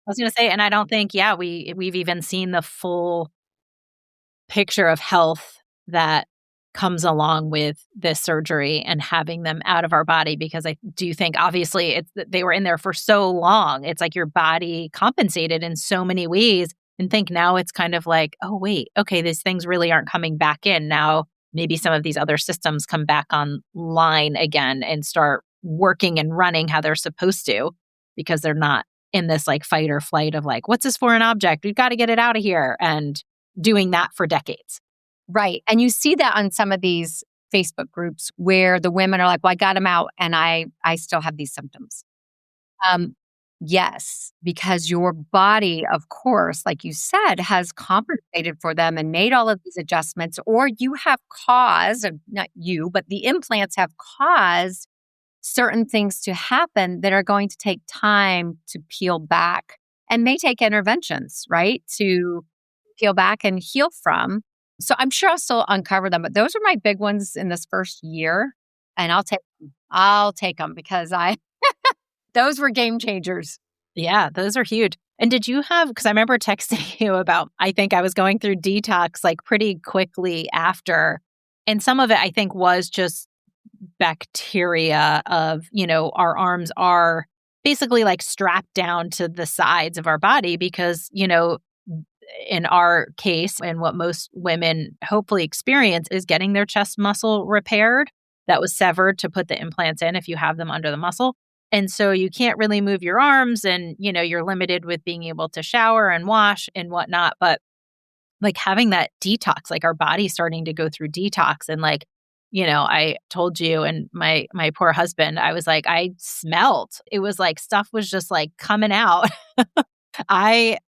I was going to say, and I don't think, we've even seen the full picture of health that comes along with this surgery and having them out of our body, because I do think obviously they were in there for so long. It's like your body compensated in so many ways, and think now it's kind of like, oh, wait, okay, these things really aren't coming back in. Now maybe some of these other systems come back online again and start working and running how they're supposed to, because they're not in this like fight or flight of like, what's this foreign object? We've got to get it out of here, and doing that for decades. Right. And you see that on some of these Facebook groups where the women are like, well, I got them out and I still have these symptoms. Yes, because your body, of course, like you said, has compensated for them and made all of these adjustments, or you have caused, not you, but the implants have caused certain things to happen that are going to take time to peel back and may take interventions, right? To peel back and heal from. So I'm sure I'll still uncover them, but those are my big ones in this first year. And I'll take them because those were game changers. Yeah, those are huge. And did you have, because I remember texting you about, I think I was going through detox like pretty quickly after. And some of it I think was just bacteria of, our arms are basically like strapped down to the sides of our body because, in our case, and what most women hopefully experience is getting their chest muscle repaired that was severed to put the implants in if you have them under the muscle. And so you can't really move your arms and, you're limited with being able to shower and wash and whatnot. But like having that detox, like our body's starting to go through detox. And like, I told you and my poor husband, I was like, I smelled. It was like stuff was just like coming out. I,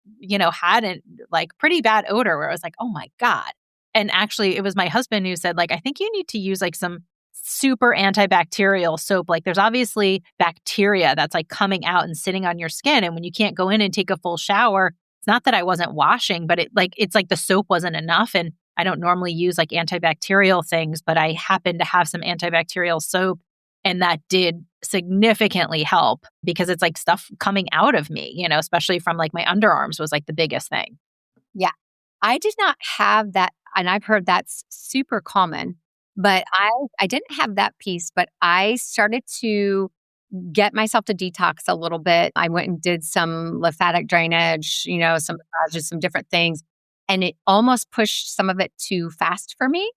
had like pretty bad odor where I was like, oh my God. And actually it was my husband who said like, I think you need to use like some super antibacterial soap. Like there's obviously bacteria that's like coming out and sitting on your skin. And when you can't go in and take a full shower, it's not that I wasn't washing, but it's like the soap wasn't enough. And I don't normally use like antibacterial things, but I happen to have some antibacterial soap. And that did significantly help because it's like stuff coming out of me, especially from like my underarms was like the biggest thing. Yeah. I did not have that. And I've heard that's super common, but I didn't have that piece, but I started to get myself to detox a little bit. I went and did some lymphatic drainage, some massages, some different things. And it almost pushed some of it too fast for me.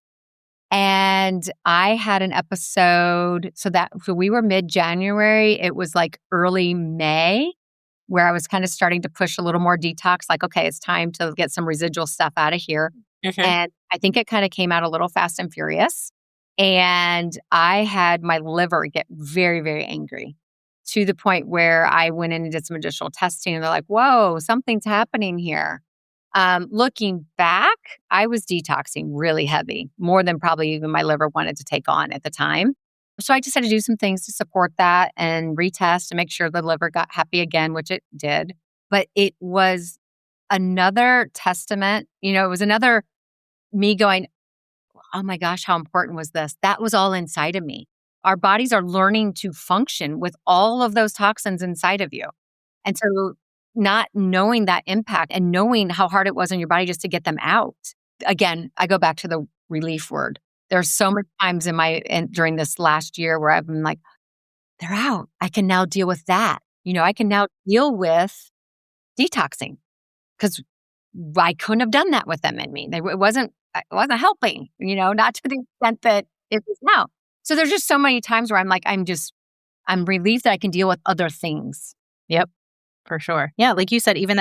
And I had an episode, so we were mid-January, it was like early May, where I was kind of starting to push a little more detox, like, okay, it's time to get some residual stuff out of here. Mm-hmm. And I think it kind of came out a little fast and furious. And I had my liver get very, very angry to the point where I went in and did some additional testing and they're like, whoa, something's happening here. Looking back, I was detoxing really heavy, more than probably even my liver wanted to take on at the time. So I just had to do some things to support that and retest and make sure the liver got happy again, which it did. But it was another testament, it was another me going, oh my gosh, how important was this? That was all inside of me. Our bodies are learning to function with all of those toxins inside of you. And so not knowing that impact and knowing how hard it was on your body just to get them out. Again, I go back to the relief word. There's so many times during this last year where I've been like, they're out. I can now deal with that. I can now deal with detoxing because I couldn't have done that with them in me. It wasn't helping, not to the extent that it is now. So there's just so many times where I'm like, I'm relieved that I can deal with other things. Yep, for sure. Yeah, like you said, even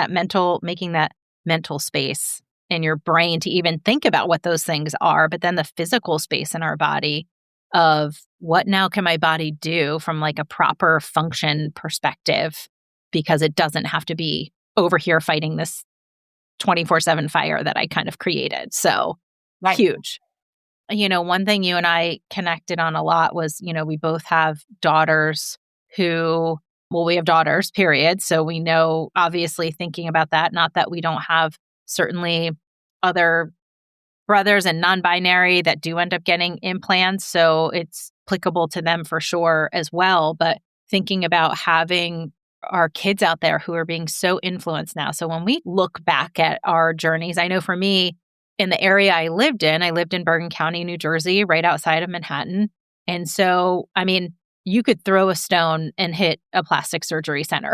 making that mental space in your brain to even think about what those things are, but then the physical space in our body of what now can my body do from like a proper function perspective, because it doesn't have to be over here fighting this 24/7 fire that I kind of created. So right. Huge. One thing you and I connected on a lot was, we both have daughters we have daughters, period. So we know, obviously, thinking about that, not that we don't have certainly other brothers and non-binary that do end up getting implants. So it's applicable to them for sure as well. But thinking about having our kids out there who are being so influenced now. So when we look back at our journeys, I know for me, in the area I lived in Bergen County, New Jersey, right outside of Manhattan. And so, you could throw a stone and hit a plastic surgery center.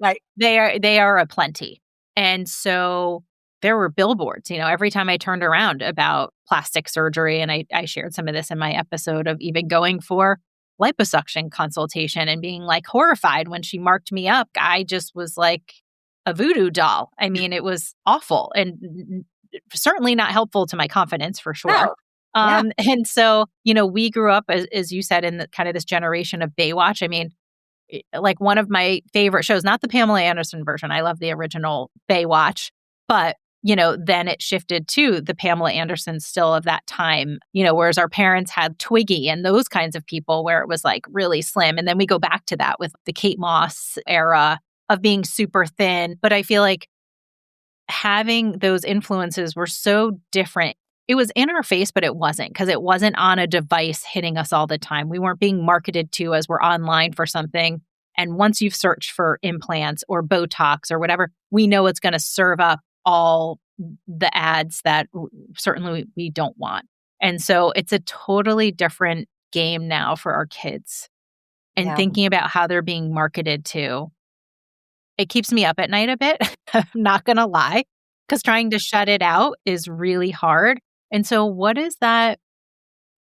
Right. They are aplenty. And so there were billboards, every time I turned around about plastic surgery. And I shared some of this in my episode of even going for liposuction consultation and being like horrified when she marked me up. I just was like a voodoo doll. It was awful and certainly not helpful to my confidence for sure. No. Yeah. And so, we grew up, as you said, in the kind of this generation of Baywatch. Like one of my favorite shows, not the Pamela Anderson version. I love the original Baywatch, but, then it shifted to the Pamela Anderson still of that time, whereas our parents had Twiggy and those kinds of people where it was like really slim. And then we go back to that with the Kate Moss era of being super thin. But I feel like having those influences were so different. It was in our face, but it wasn't, because it wasn't on a device hitting us all the time. We weren't being marketed to as we're online for something. And once you've searched for implants or Botox or whatever, we know it's going to serve up all the ads that certainly we don't want. And so it's a totally different game now for our kids. And thinking about how they're being marketed to, it keeps me up at night a bit. I'm not going to lie, because trying to shut it out is really hard. And so what is that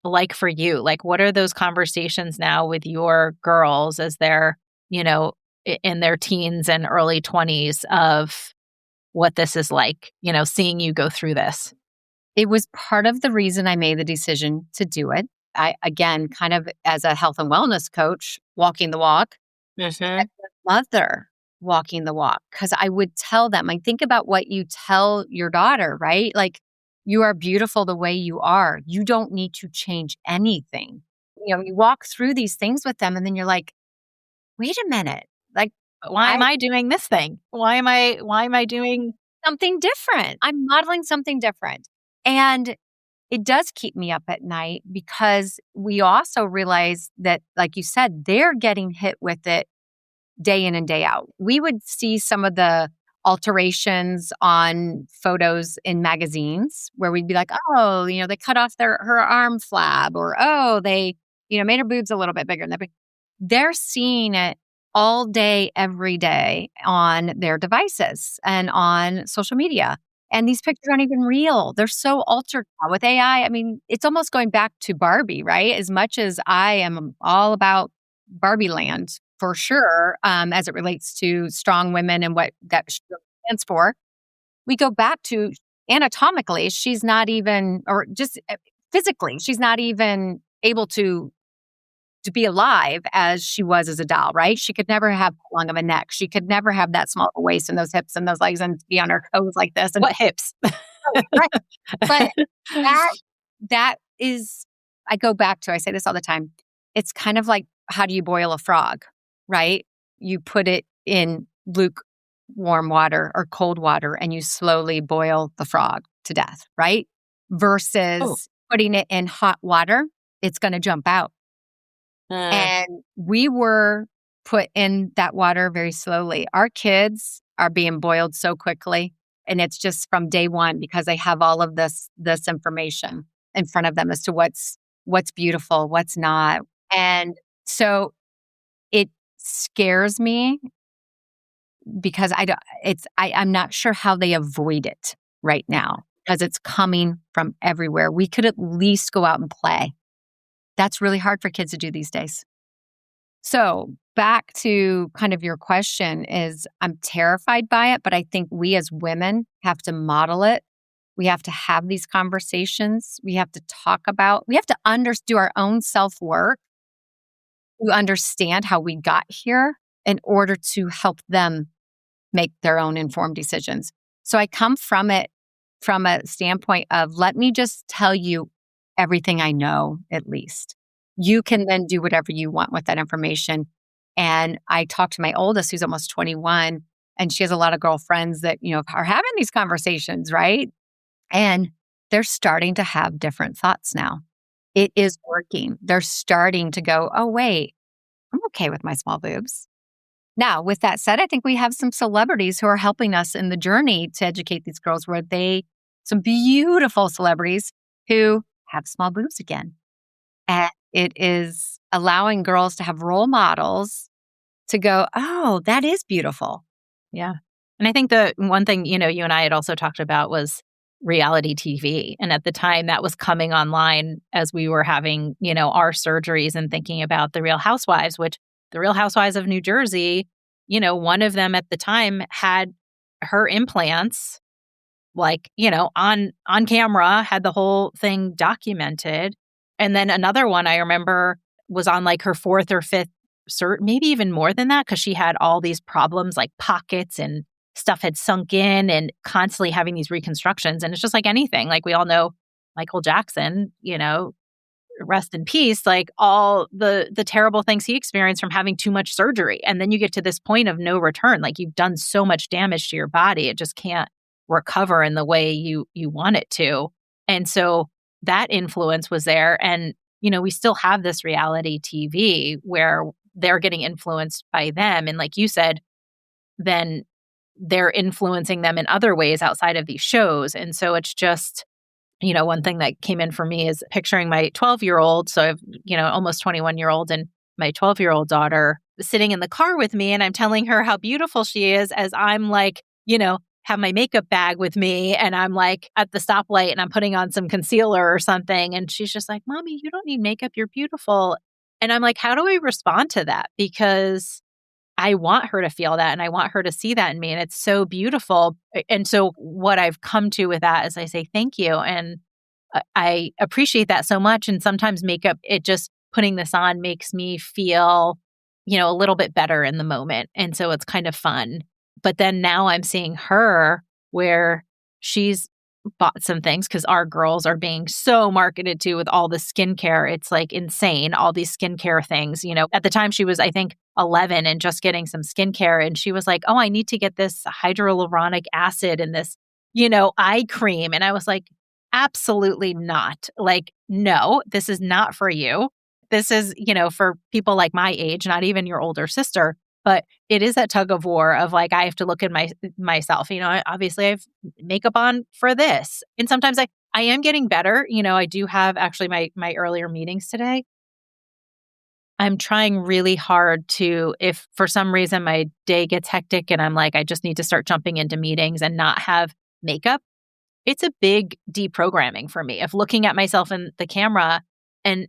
like for you? Like, what are those conversations now with your girls as they're, in their teens and early 20s of what this is like, seeing you go through this? It was part of the reason I made the decision to do it. I, again, kind of as a health and wellness coach, walking the walk, as a mother walking the walk, because I would tell them, like, think about what you tell your daughter, right? Like, you are beautiful the way you are. You don't need to change anything. You walk through these things with them and then you're like, wait a minute. Like, why am I doing this thing? Why am I doing something different? I'm modeling something different. And it does keep me up at night, because we also realize that, like you said, they're getting hit with it day in and day out. We would see some of the alterations on photos in magazines where we'd be like, oh, they cut off her arm flab, or, oh, they, made her boobs a little bit bigger. They're seeing it all day, every day on their devices and on social media. And these pictures aren't even real. They're so altered now with AI. It's almost going back to Barbie, right? As much as I am all about Barbie land, for sure, as it relates to strong women and what that stands for, we go back to anatomically, she's not even, or just physically, she's not even able to to be alive as she was as a doll, right? She could never have that long of a neck. She could never have that small of a waist and those hips and those legs and be on her toes like this. And What hips? right. But that is, I go back to, I say this all the time. It's kind of like, how do you boil a frog, right? You put it in lukewarm water or cold water and you slowly boil the frog to death, right? Versus putting it in hot water, it's going to jump out. And we were put in that water very slowly. Our kids are being boiled so quickly. And it's just from day one because they have all of this information in front of them as to what's beautiful, what's not. And so it scares me because I'm not sure how they avoid it right now because it's coming from everywhere. We could at least go out and play. That's really hard for kids to do these days. So back to kind of your question is I'm terrified by it, but I think we as women have to model it. We have to have these conversations. We have to talk about, we have to do our own self-work to understand how we got here in order to help them make their own informed decisions. So I come from it from a standpoint of, let me just tell you everything I know, at least. You can then do whatever you want with that information. And I talked to my oldest, who's almost 21, and she has a lot of girlfriends that, are having these conversations, right? And they're starting to have different thoughts now. It is working. They're starting to go, oh, wait, I'm okay with my small boobs. Now, with that said, I think we have some celebrities who are helping us in the journey to educate these girls some beautiful celebrities who have small boobs again. And it is allowing girls to have role models to go, oh, that is beautiful. Yeah. And I think the one thing, you and I had also talked about was reality TV. And at the time that was coming online as we were having, our surgeries and thinking about the Real Housewives, which the Real Housewives of New Jersey, one of them at the time had her implants on camera, had the whole thing documented. And then another one I remember was on her fourth or fifth maybe even more than that, because she had all these problems like pockets and stuff had sunk in and constantly having these reconstructions. And it's just like anything. We all know Michael Jackson, rest in peace, all the terrible things he experienced from having too much surgery. And then you get to this point of no return. You've done so much damage to your body. It just can't recover in the way you want it to. And so that influence was there. And, we still have this reality TV where they're getting influenced by them. And like you said, then they're influencing them in other ways outside of these shows. And so it's just, one thing that came in for me is picturing my 12-year-old. So I've, almost 21-year-old and my 12-year-old daughter sitting in the car with me. And I'm telling her how beautiful she is as I'm have my makeup bag with me and I'm at the stoplight and I'm putting on some concealer or something. And she's just like, Mommy, you don't need makeup. You're beautiful. And I'm like, how do I respond to that? Because I want her to feel that and I want her to see that in me. And it's so beautiful. And so what I've come to with that is I say, thank you. And I appreciate that so much. And sometimes makeup, it just putting this on makes me feel, a little bit better in the moment. And so it's kind of fun. But then now I'm seeing her where she's bought some things because our girls are being so marketed to with all the skincare. It's insane, all these skincare things. At the time she was, I think, 11 and just getting some skincare. And she was like, oh, I need to get this hyaluronic acid and this, eye cream. And I was like, absolutely not. No, this is not for you. This is, for people like my age, not even your older sister. But it is that tug of war of I have to look at myself. Obviously I have makeup on for this. And sometimes I am getting better. I do have actually my earlier meetings today. I'm trying really hard to, if for some reason my day gets hectic and I'm I just need to start jumping into meetings and not have makeup, it's a big deprogramming for me of looking at myself in the camera. And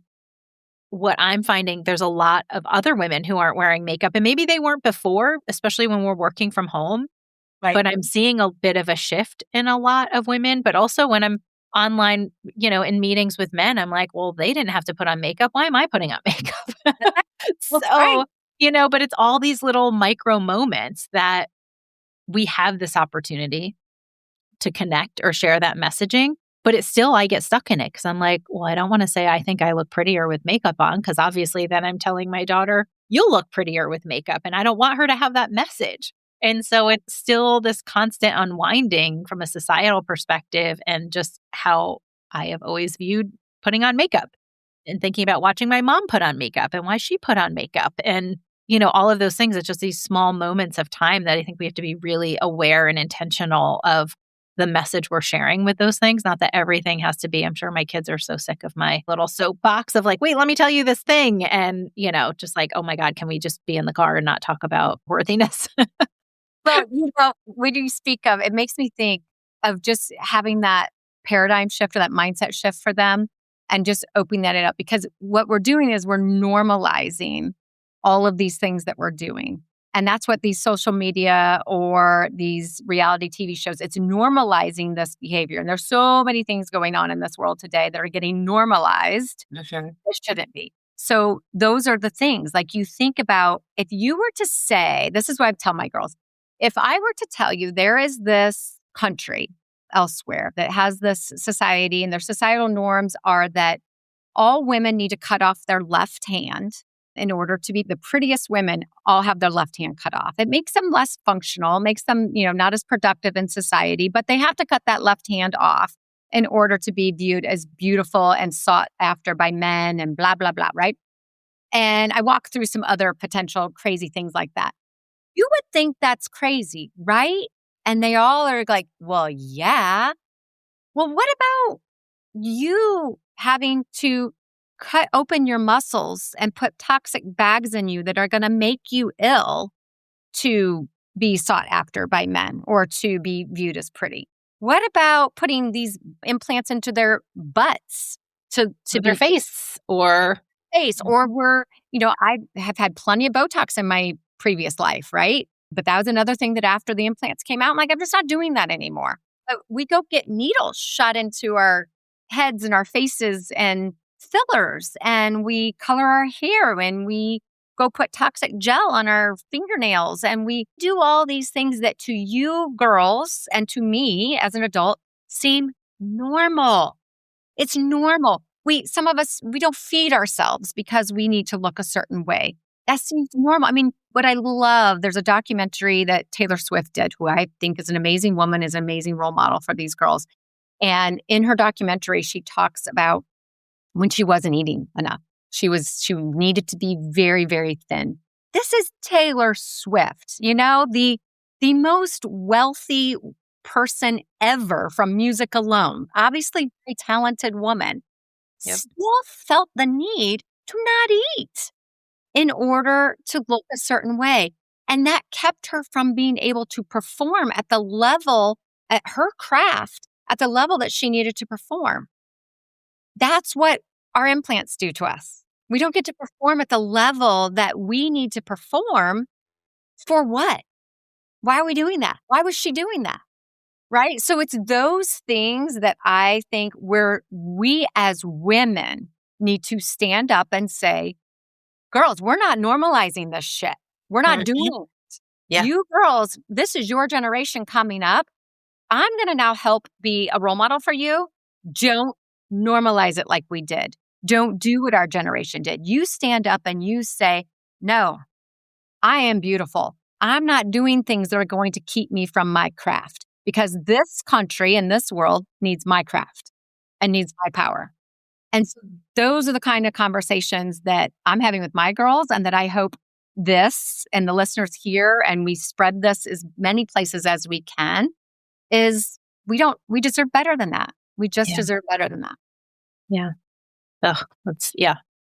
what I'm finding, there's a lot of other women who aren't wearing makeup, and maybe they weren't before, especially when we're working from home. Right. But I'm seeing a bit of a shift in a lot of women. But also when I'm online, in meetings with men, I'm like, well, they didn't have to put on makeup. Why am I putting on makeup? Well, right. So, but it's all these little micro moments that we have this opportunity to connect or share that messaging. But it's still, I get stuck in it because I'm like, well, I don't want to say I think I look prettier with makeup on because obviously then I'm telling my daughter, you'll look prettier with makeup. And I don't want her to have that message. And so it's still this constant unwinding from a societal perspective and just how I have always viewed putting on makeup and thinking about watching my mom put on makeup and why she put on makeup and, all of those things. It's just these small moments of time that I think we have to be really aware and intentional of the message we're sharing with those things. Not that everything has to be, I'm sure my kids are so sick of my little soapbox of like, wait, let me tell you this thing. And, just like, oh my God, can we just be in the car and not talk about worthiness? Well, when you speak of, it makes me think of just having that paradigm shift or that mindset shift for them and just opening that up because what we're doing is we're normalizing all of these things that we're doing. And that's what these social media or these reality TV shows, it's normalizing this behavior. And there's so many things going on in this world today that are getting normalized. Sure. It shouldn't be. So those are the things like you think about, if you were to say, this is what I tell my girls, if I were to tell you there is this country elsewhere that has this society and their societal norms are that all women need to cut off their left hand in order to be the prettiest women, all have their left hand cut off. It makes them less functional, makes them, not as productive in society, but they have to cut that left hand off in order to be viewed as beautiful and sought after by men and blah, blah, blah, right? And I walk through some other potential crazy things like that. You would think that's crazy, right? And they all are like, well, yeah. Well, what about you having to cut open your muscles and put toxic bags in you that are going to make you ill to be sought after by men or to be viewed as pretty? What about putting these implants into their butts to their face or we're, I have had plenty of Botox in my previous life, right? But that was another thing that after the implants came out, I'm like, I'm just not doing that anymore. But we go get needles shot into our heads and our faces and fillers, and we color our hair, and we go put toxic gel on our fingernails, and we do all these things that to you girls and to me as an adult seem normal. It's normal. Some of us, we don't feed ourselves because we need to look a certain way. That seems normal. I mean, what I love, there's a documentary that Taylor Swift did, who I think is an amazing woman, is an amazing role model for these girls. And in her documentary, she talks about when she wasn't eating enough. She needed to be very, very thin. This is Taylor Swift, the most wealthy person ever from music alone. Obviously, very talented woman. Yep. Still felt the need to not eat in order to look a certain way. And that kept her from being able to perform at the level, at her craft, at the level that she needed to perform. That's what our implants do to us. We don't get to perform at the level that we need to perform. For what? Why are we doing that? Why was she doing that? Right? So it's those things that I think we as women need to stand up and say, girls, we're not normalizing this shit. We're not doing it. Yeah. You girls, this is your generation coming up. I'm going to now help be a role model for you. Don't normalize it like we did. Don't do what our generation did. You stand up and you say, no, I am beautiful. I'm not doing things that are going to keep me from my craft because this country and this world needs my craft and needs my power. And so those are the kind of conversations that I'm having with my girls and that I hope this and the listeners hear and we spread this as many places as we can is we deserve better than that. We just deserve better than that. Yeah. Oh, that's,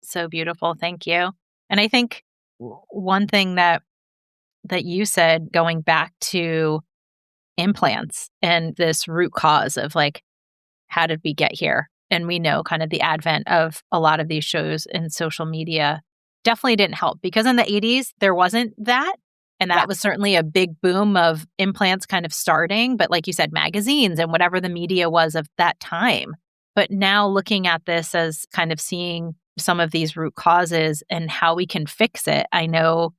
so beautiful. Thank you. And I think one thing that you said, going back to implants and this root cause of like, how did we get here? And we know kind of the advent of a lot of these shows and social media definitely didn't help because in the 80s, there wasn't that. And that was certainly a big boom of implants kind of starting. But like you said, magazines and whatever the media was of that time. But now looking at this as kind of seeing some of these root causes and how we can fix it. I know,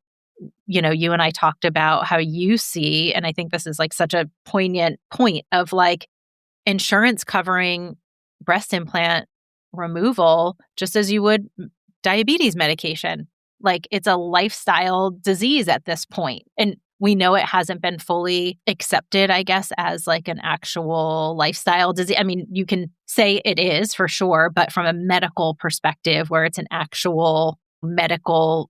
you and I talked about how you see, and I think this is like such a poignant point of like insurance covering breast implant removal, just as you would diabetes medication. Like it's a lifestyle disease at this point. And we know it hasn't been fully accepted, I guess, as like an actual lifestyle disease. I mean, you can say it is for sure, but from a medical perspective, where it's an actual medical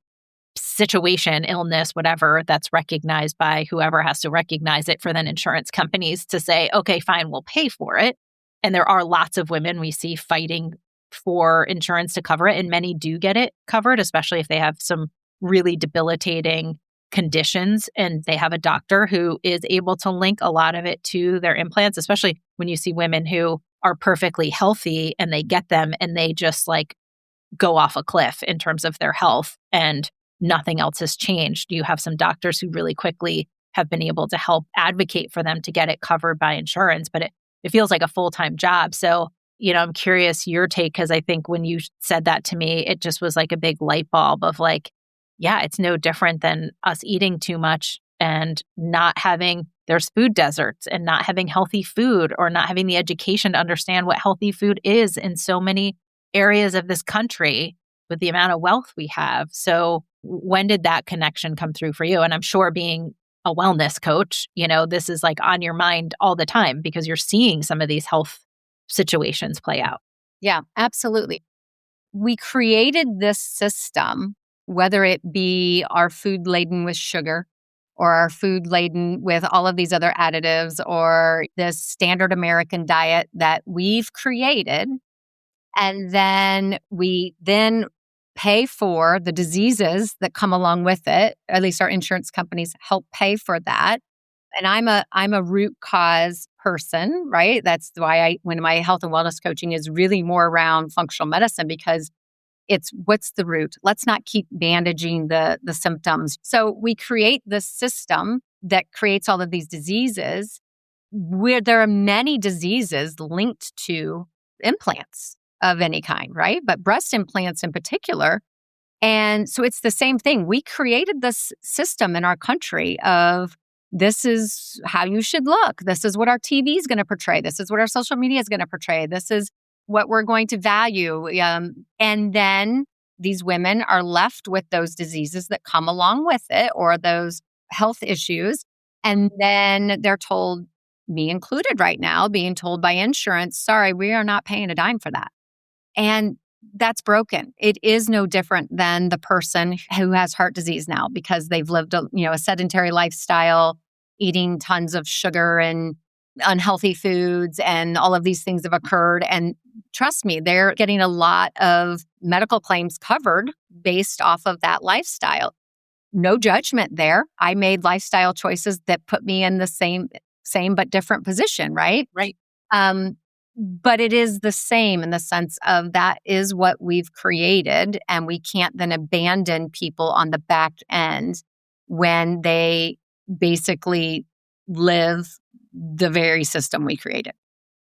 situation, illness, whatever, that's recognized by whoever has to recognize it for then insurance companies to say, okay, fine, we'll pay for it. And there are lots of women we see fighting for insurance to cover it, and many do get it covered, especially if they have some really debilitating conditions and they have a doctor who is able to link a lot of it to their implants, especially when you see women who are perfectly healthy and they get them and they just like go off a cliff in terms of their health and nothing else has changed. You have some doctors who really quickly have been able to help advocate for them to get it covered by insurance, but it feels like a full-time job. So, I'm curious your take, because I think when you said that to me, it just was like a big light bulb of like, yeah, it's no different than us eating too much and not having, there's food deserts and not having healthy food or not having the education to understand what healthy food is in so many areas of this country with the amount of wealth we have. So when did that connection come through for you? And I'm sure being a wellness coach, this is like on your mind all the time because you're seeing some of these health situations play out. Yeah, absolutely. We created this system, whether it be our food laden with sugar or our food laden with all of these other additives or this standard American diet that we've created. And then we pay for the diseases that come along with it. At least our insurance companies help pay for that. And I'm a root cause person, right? That's why when my health and wellness coaching is really more around functional medicine, because it's what's the root? Let's not keep bandaging the symptoms. So we create this system that creates all of these diseases, where there are many diseases linked to implants of any kind, right? But breast implants in particular. And so it's the same thing. We created this system in our country of this is how you should look. This is what our TV is going to portray. This is what our social media is going to portray. This is what we're going to value. And then these women are left with those diseases that come along with it or those health issues. And then they're told, me included right now, being told by insurance, sorry, we are not paying a dime for that. And that's broken. It is no different than the person who has heart disease now because they've lived a sedentary lifestyle, eating tons of sugar and unhealthy foods, and all of these things have occurred. And trust me, they're getting a lot of medical claims covered based off of that lifestyle. No judgment there. I made lifestyle choices that put me in the same but different position, right? Right. But it is the same in the sense of that is what we've created, and we can't then abandon people on the back end when they basically live the very system we created.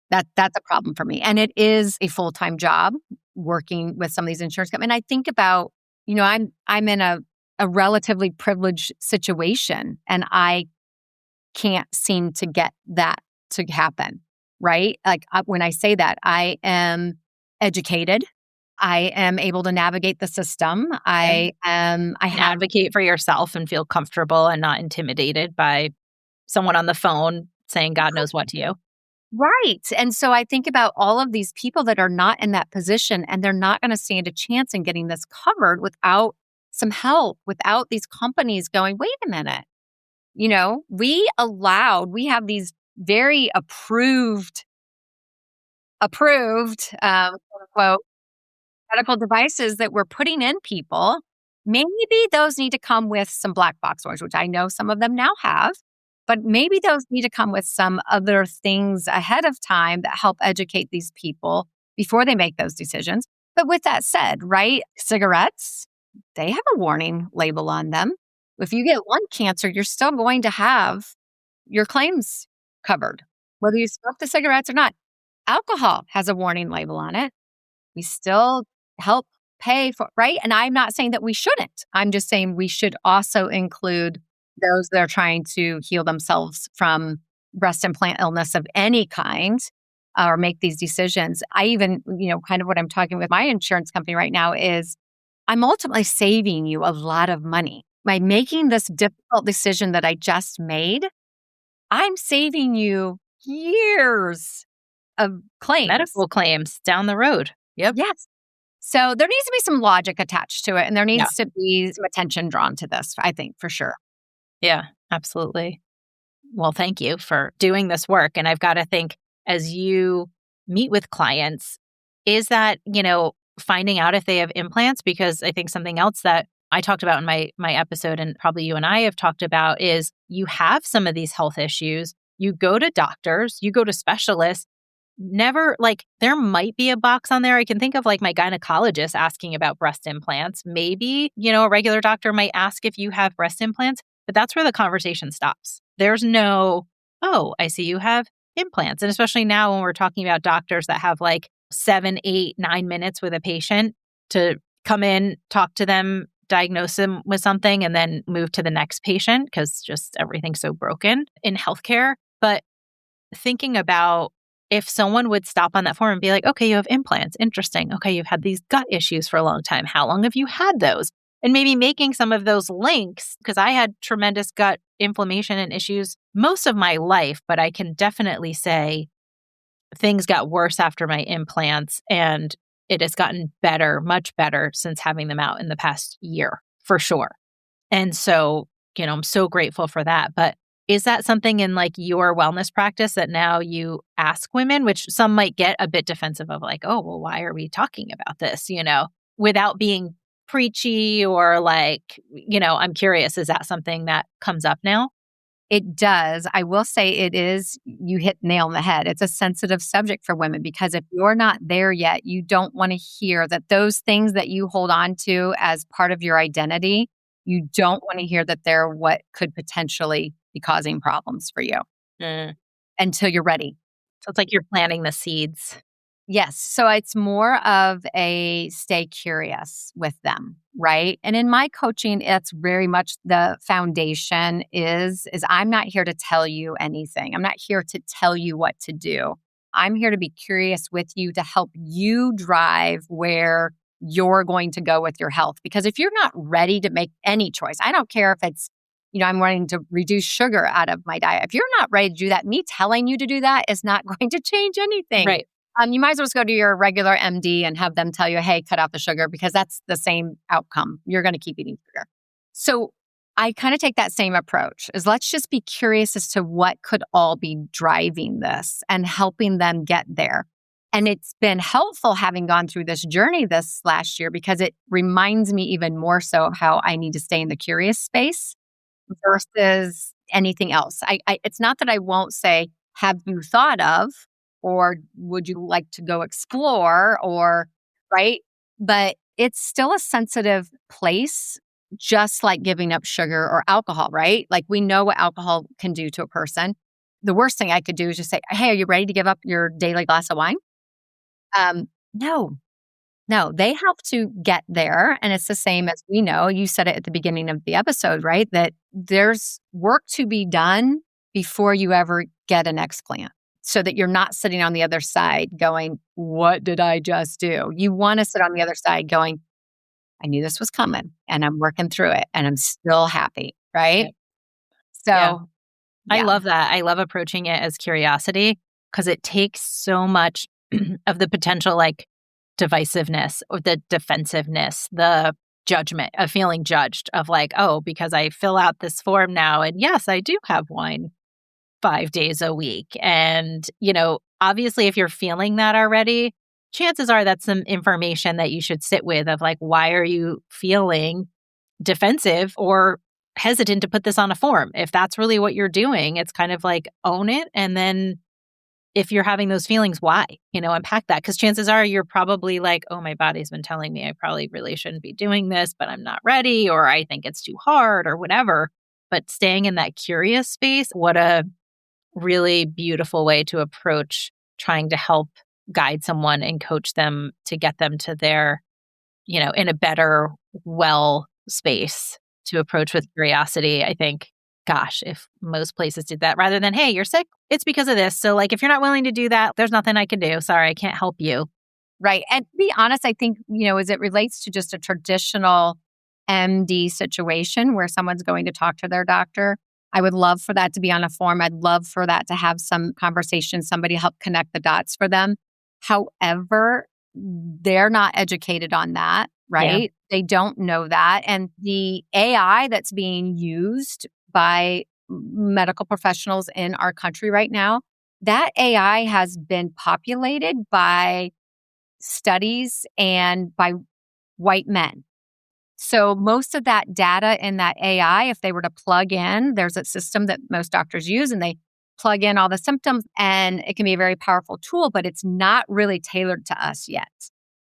That's a problem for me. And it is a full-time job working with some of these insurance companies. And I think about, I'm in a relatively privileged situation, and I can't seem to get that to happen. Right? Like when I say that, I am educated. I am able to navigate the system. I advocate for yourself and feel comfortable and not intimidated by someone on the phone saying God knows what to you. Right. And so I think about all of these people that are not in that position, and they're not going to stand a chance in getting this covered without some help, without these companies going, wait a minute. We have these very approved, quote unquote, medical devices that we're putting in people. Maybe those need to come with some black box warnings, which I know some of them now have, but maybe those need to come with some other things ahead of time that help educate these people before they make those decisions. But with that said, right, cigarettes, they have a warning label on them. If you get lung cancer, you're still going to have your claims covered, whether you smoke the cigarettes or not. Alcohol has a warning label on it. We still help pay for, right? And I'm not saying that we shouldn't. I'm just saying we should also include those that are trying to heal themselves from breast implant illness of any kind or make these decisions. I even, kind of what I'm talking with my insurance company right now is I'm ultimately saving you a lot of money. By making this difficult decision that I just made, I'm saving you years of claims. Medical claims down the road. Yep. Yes. So there needs to be some logic attached to it, and there Yeah. needs to be some attention drawn to this, I think, for sure. Yeah, absolutely. Well, thank you for doing this work. And I've got to think, as you meet with clients, is that, finding out if they have implants? Because I think something else that I talked about in my episode, and probably you and I have talked about, is you have some of these health issues. You go to doctors, you go to specialists. Never, there might be a box on there. I can think of my gynecologist asking about breast implants. Maybe, a regular doctor might ask if you have breast implants, but that's where the conversation stops. There's no, oh, I see you have implants. And especially now when we're talking about doctors that have 7, 8, 9 minutes with a patient to come in, talk to them, diagnose them with something, and then move to the next patient because just everything's so broken in healthcare. But thinking about if someone would stop on that form and be like, okay, you have implants. Interesting. Okay, you've had these gut issues for a long time. How long have you had those? And maybe making some of those links, because I had tremendous gut inflammation and issues most of my life, but I can definitely say things got worse after my implants, and it has gotten better, much better since having them out in the past year, for sure. And so, I'm so grateful for that. But is that something in your wellness practice that now you ask women, which some might get a bit defensive of oh, well, why are we talking about this, without being preachy or I'm curious, is that something that comes up now? It does. I will say it is, you hit nail on the head. It's a sensitive subject for women because if you're not there yet, you don't want to hear that those things that you hold on to as part of your identity, you don't want to hear that they're what could potentially be causing problems for you until you're ready. So it's you're planting the seeds. Yes. So it's more of a stay curious with them, right? And in my coaching, it's very much the foundation is I'm not here to tell you anything. I'm not here to tell you what to do. I'm here to be curious with you to help you drive where you're going to go with your health. Because if you're not ready to make any choice, I don't care if it's, I'm wanting to reduce sugar out of my diet. If you're not ready to do that, me telling you to do that is not going to change anything. Right. You might as well just go to your regular MD and have them tell you, hey, cut out the sugar, because that's the same outcome. You're going to keep eating sugar. So I kind of take that same approach is let's just be curious as to what could all be driving this and helping them get there. And it's been helpful having gone through this journey this last year because it reminds me even more so how I need to stay in the curious space versus anything else. It's not that I won't say, have you thought of, or would you like to go explore, or, right? But it's still a sensitive place, just like giving up sugar or alcohol, right? We know what alcohol can do to a person. The worst thing I could do is just say, hey, are you ready to give up your daily glass of wine? No, they have to get there. And it's the same as we know, you said it at the beginning of the episode, right? That there's work to be done before you ever get an explant, so that you're not sitting on the other side going, what did I just do? You want to sit on the other side going, I knew this was coming and I'm working through it and I'm still happy, right? Yep. So yeah. I love that. I love approaching it as curiosity because it takes so much of the potential divisiveness or the defensiveness, the judgment of feeling judged of oh, because I fill out this form now and yes, I do have wine 5 days a week. And, obviously if you're feeling that already, chances are that's some information that you should sit with of why are you feeling defensive or hesitant to put this on a form? If that's really what you're doing, it's kind of own it. And then if you're having those feelings, why? Unpack that. Because chances are you're probably oh, my body's been telling me I probably really shouldn't be doing this, but I'm not ready, or I think it's too hard or whatever. But staying in that curious space, what a really beautiful way to approach trying to help guide someone and coach them to get them to their, in a better well space to approach with curiosity. I think, gosh, if most places did that rather than, hey, you're sick, it's because of this. So like, if you're not willing to do that, there's nothing I can do. Sorry, I can't help you. Right. And to be honest, I think, as it relates to just a traditional MD situation where someone's going to talk to their doctor, I would love for that to be on a form. I'd love for that to have some conversation, somebody help connect the dots for them. However, they're not educated on that, right? Yeah. They don't know that. And the AI that's being used by medical professionals in our country right now, that AI has been populated by studies and by white men. So most of that data in that AI, if they were to plug in, there's a system that most doctors use and they plug in all the symptoms and it can be a very powerful tool, but it's not really tailored to us yet.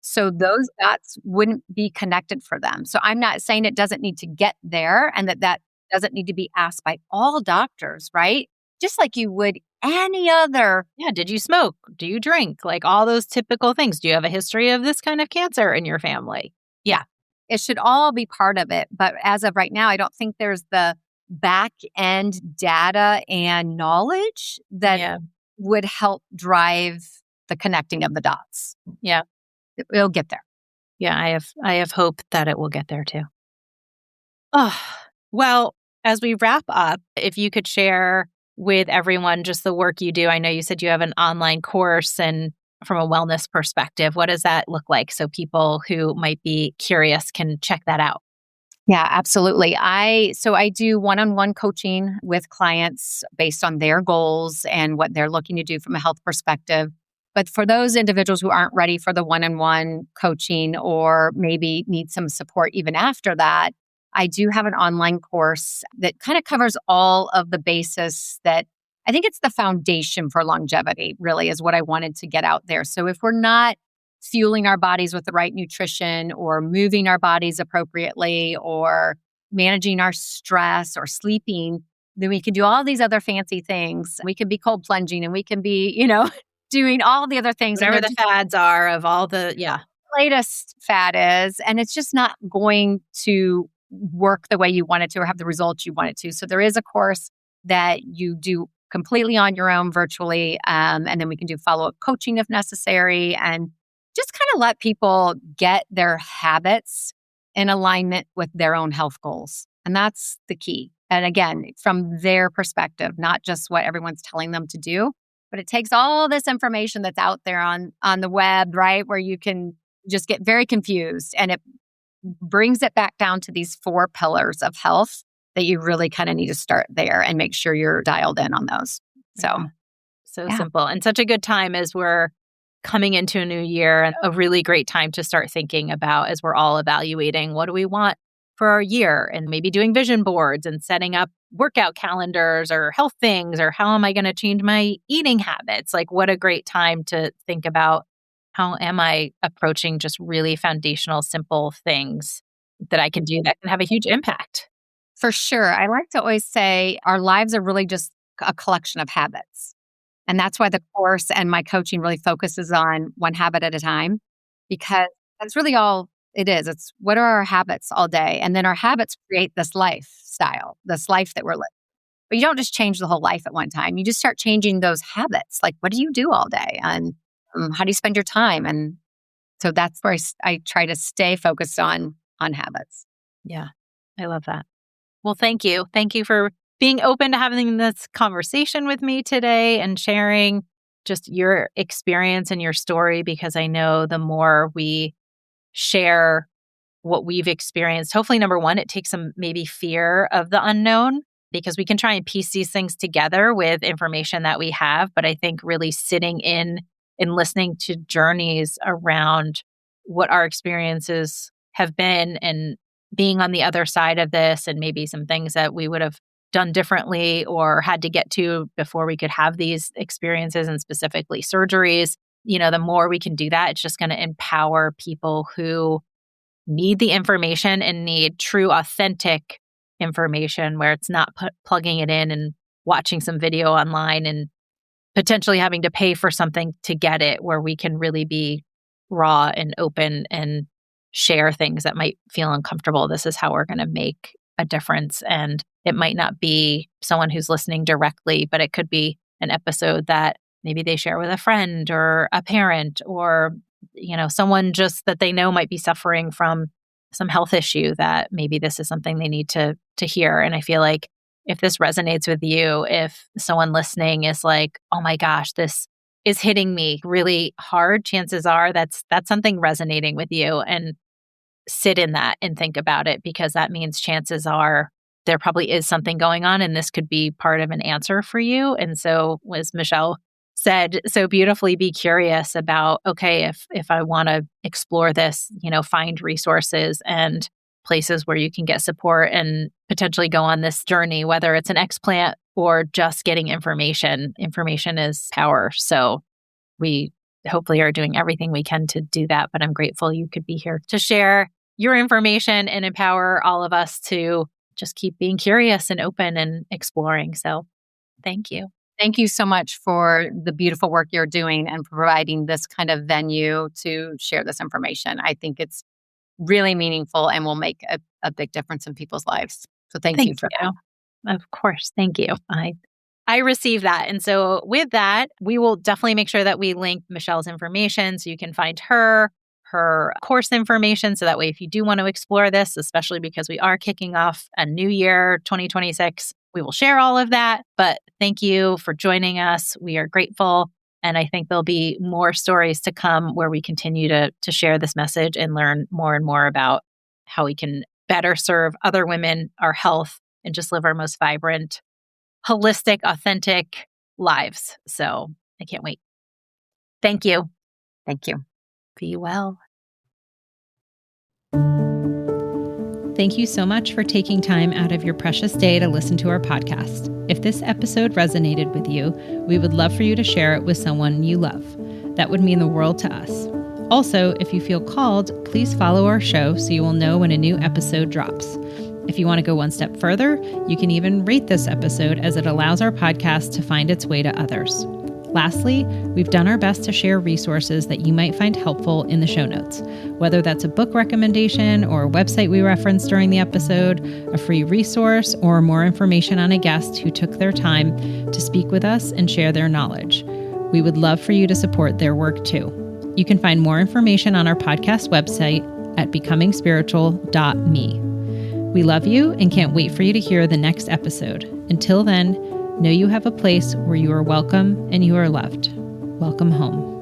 So those dots wouldn't be connected for them. So I'm not saying it doesn't need to get there and that doesn't need to be asked by all doctors, right? Just like you would any other. Yeah. Did you smoke? Do you drink? Like all those typical things. Do you have a history of this kind of cancer in your family? Yeah. It should all be part of it. But as of right now, I don't think there's the back end data and knowledge that would help drive the connecting of the dots. Yeah. It'll get there. Yeah. I have hope that it will get there too. Oh, well, as we wrap up, if you could share with everyone just the work you do. I know you said you have an online course, and from a wellness perspective, what does that look like so people who might be curious can check that out? Yeah, absolutely. I do one-on-one coaching with clients based on their goals and what they're looking to do from a health perspective. But for those individuals who aren't ready for the one-on-one coaching or maybe need some support even after that, I do have an online course that kind of covers all of the basis that I think it's the foundation for longevity, really, is what I wanted to get out there. So if we're not fueling our bodies with the right nutrition or moving our bodies appropriately or managing our stress or sleeping, then we can do all these other fancy things. We can be cold plunging and we can be, doing all the other things. Whatever the fads are of all the, latest fad is. And it's just not going to work the way you want it to or have the results you want it to. So there is a course that you do completely on your own virtually. And then we can do follow-up coaching if necessary and just kind of let people get their habits in alignment with their own health goals. And that's the key. And again, from their perspective, not just what everyone's telling them to do, but it takes all this information that's out there on the web, right? Where you can just get very confused. And it brings it back down to these 4 pillars of health that you really kind of need to start there and make sure you're dialed in on those. So simple and such a good time as we're coming into a new year and a really great time to start thinking about as we're all evaluating what do we want for our year and maybe doing vision boards and setting up workout calendars or health things or how am I going to change my eating habits? Like what a great time to think about how am I approaching just really foundational, simple things that I can do that can have a huge impact. For sure. I like to always say our lives are really just a collection of habits. And that's why the course and my coaching really focuses on one habit at a time, because that's really all it is. It's what are our habits all day? And then our habits create this lifestyle, this life that we're living. But you don't just change the whole life at one time. You just start changing those habits. Like, what do you do all day? And how do you spend your time? And so that's where I try to stay focused on habits. Yeah, I love that. Well, thank you. Thank you for being open to having this conversation with me today and sharing just your experience and your story, because I know the more we share what we've experienced, hopefully, number one, it takes some maybe fear of the unknown because we can try and piece these things together with information that we have. But I think really sitting in and listening to journeys around what our experiences have been and being on the other side of this and maybe some things that we would have done differently or had to get to before we could have these experiences and specifically surgeries, the more we can do that, it's just going to empower people who need the information and need true, authentic information where it's not plugging it in and watching some video online and potentially having to pay for something to get it, where we can really be raw and open and share things that might feel uncomfortable. This is how we're going to make a difference. And it might not be someone who's listening directly, but it could be an episode that maybe they share with a friend or a parent or, someone just that they know might be suffering from some health issue that maybe this is something they need to hear. And I feel like if this resonates with you, if someone listening is like, oh my gosh, this is hitting me really hard, chances are that's something resonating with you, and sit in that and think about it, because that means chances are there probably is something going on and this could be part of an answer for you. And so, as Michelle said so beautifully, be curious about, okay, if I want to explore this, find resources and places where you can get support and potentially go on this journey, whether it's an explant or just getting information. Information is power. So we hopefully are doing everything we can to do that. But I'm grateful you could be here to share your information and empower all of us to just keep being curious and open and exploring. So thank you. Thank you so much for the beautiful work you're doing and providing this kind of venue to share this information. I think it's really meaningful and will make a big difference in people's lives. So thank you for that. Of course. Thank you. I receive that. And so with that, we will definitely make sure that we link Michelle's information so you can find her course information. So that way, if you do want to explore this, especially because we are kicking off a new year, 2026, we will share all of that. But thank you for joining us. We are grateful. And I think there'll be more stories to come where we continue to share this message and learn more and more about how we can better serve other women, our health, and just live our most vibrant, holistic, authentic lives. So I can't wait. Thank you. Thank you. Be well. Thank you so much for taking time out of your precious day to listen to our podcast. If this episode resonated with you, we would love for you to share it with someone you love. That would mean the world to us. Also, if you feel called, please follow our show so you will know when a new episode drops. If you want to go one step further, you can even rate this episode, as it allows our podcast to find its way to others. Lastly, we've done our best to share resources that you might find helpful in the show notes, whether that's a book recommendation or a website we referenced during the episode, a free resource, or more information on a guest who took their time to speak with us and share their knowledge. We would love for you to support their work too. You can find more information on our podcast website at becomingspiritual.me. We love you and can't wait for you to hear the next episode. Until then, know you have a place where you are welcome and you are loved. Welcome home.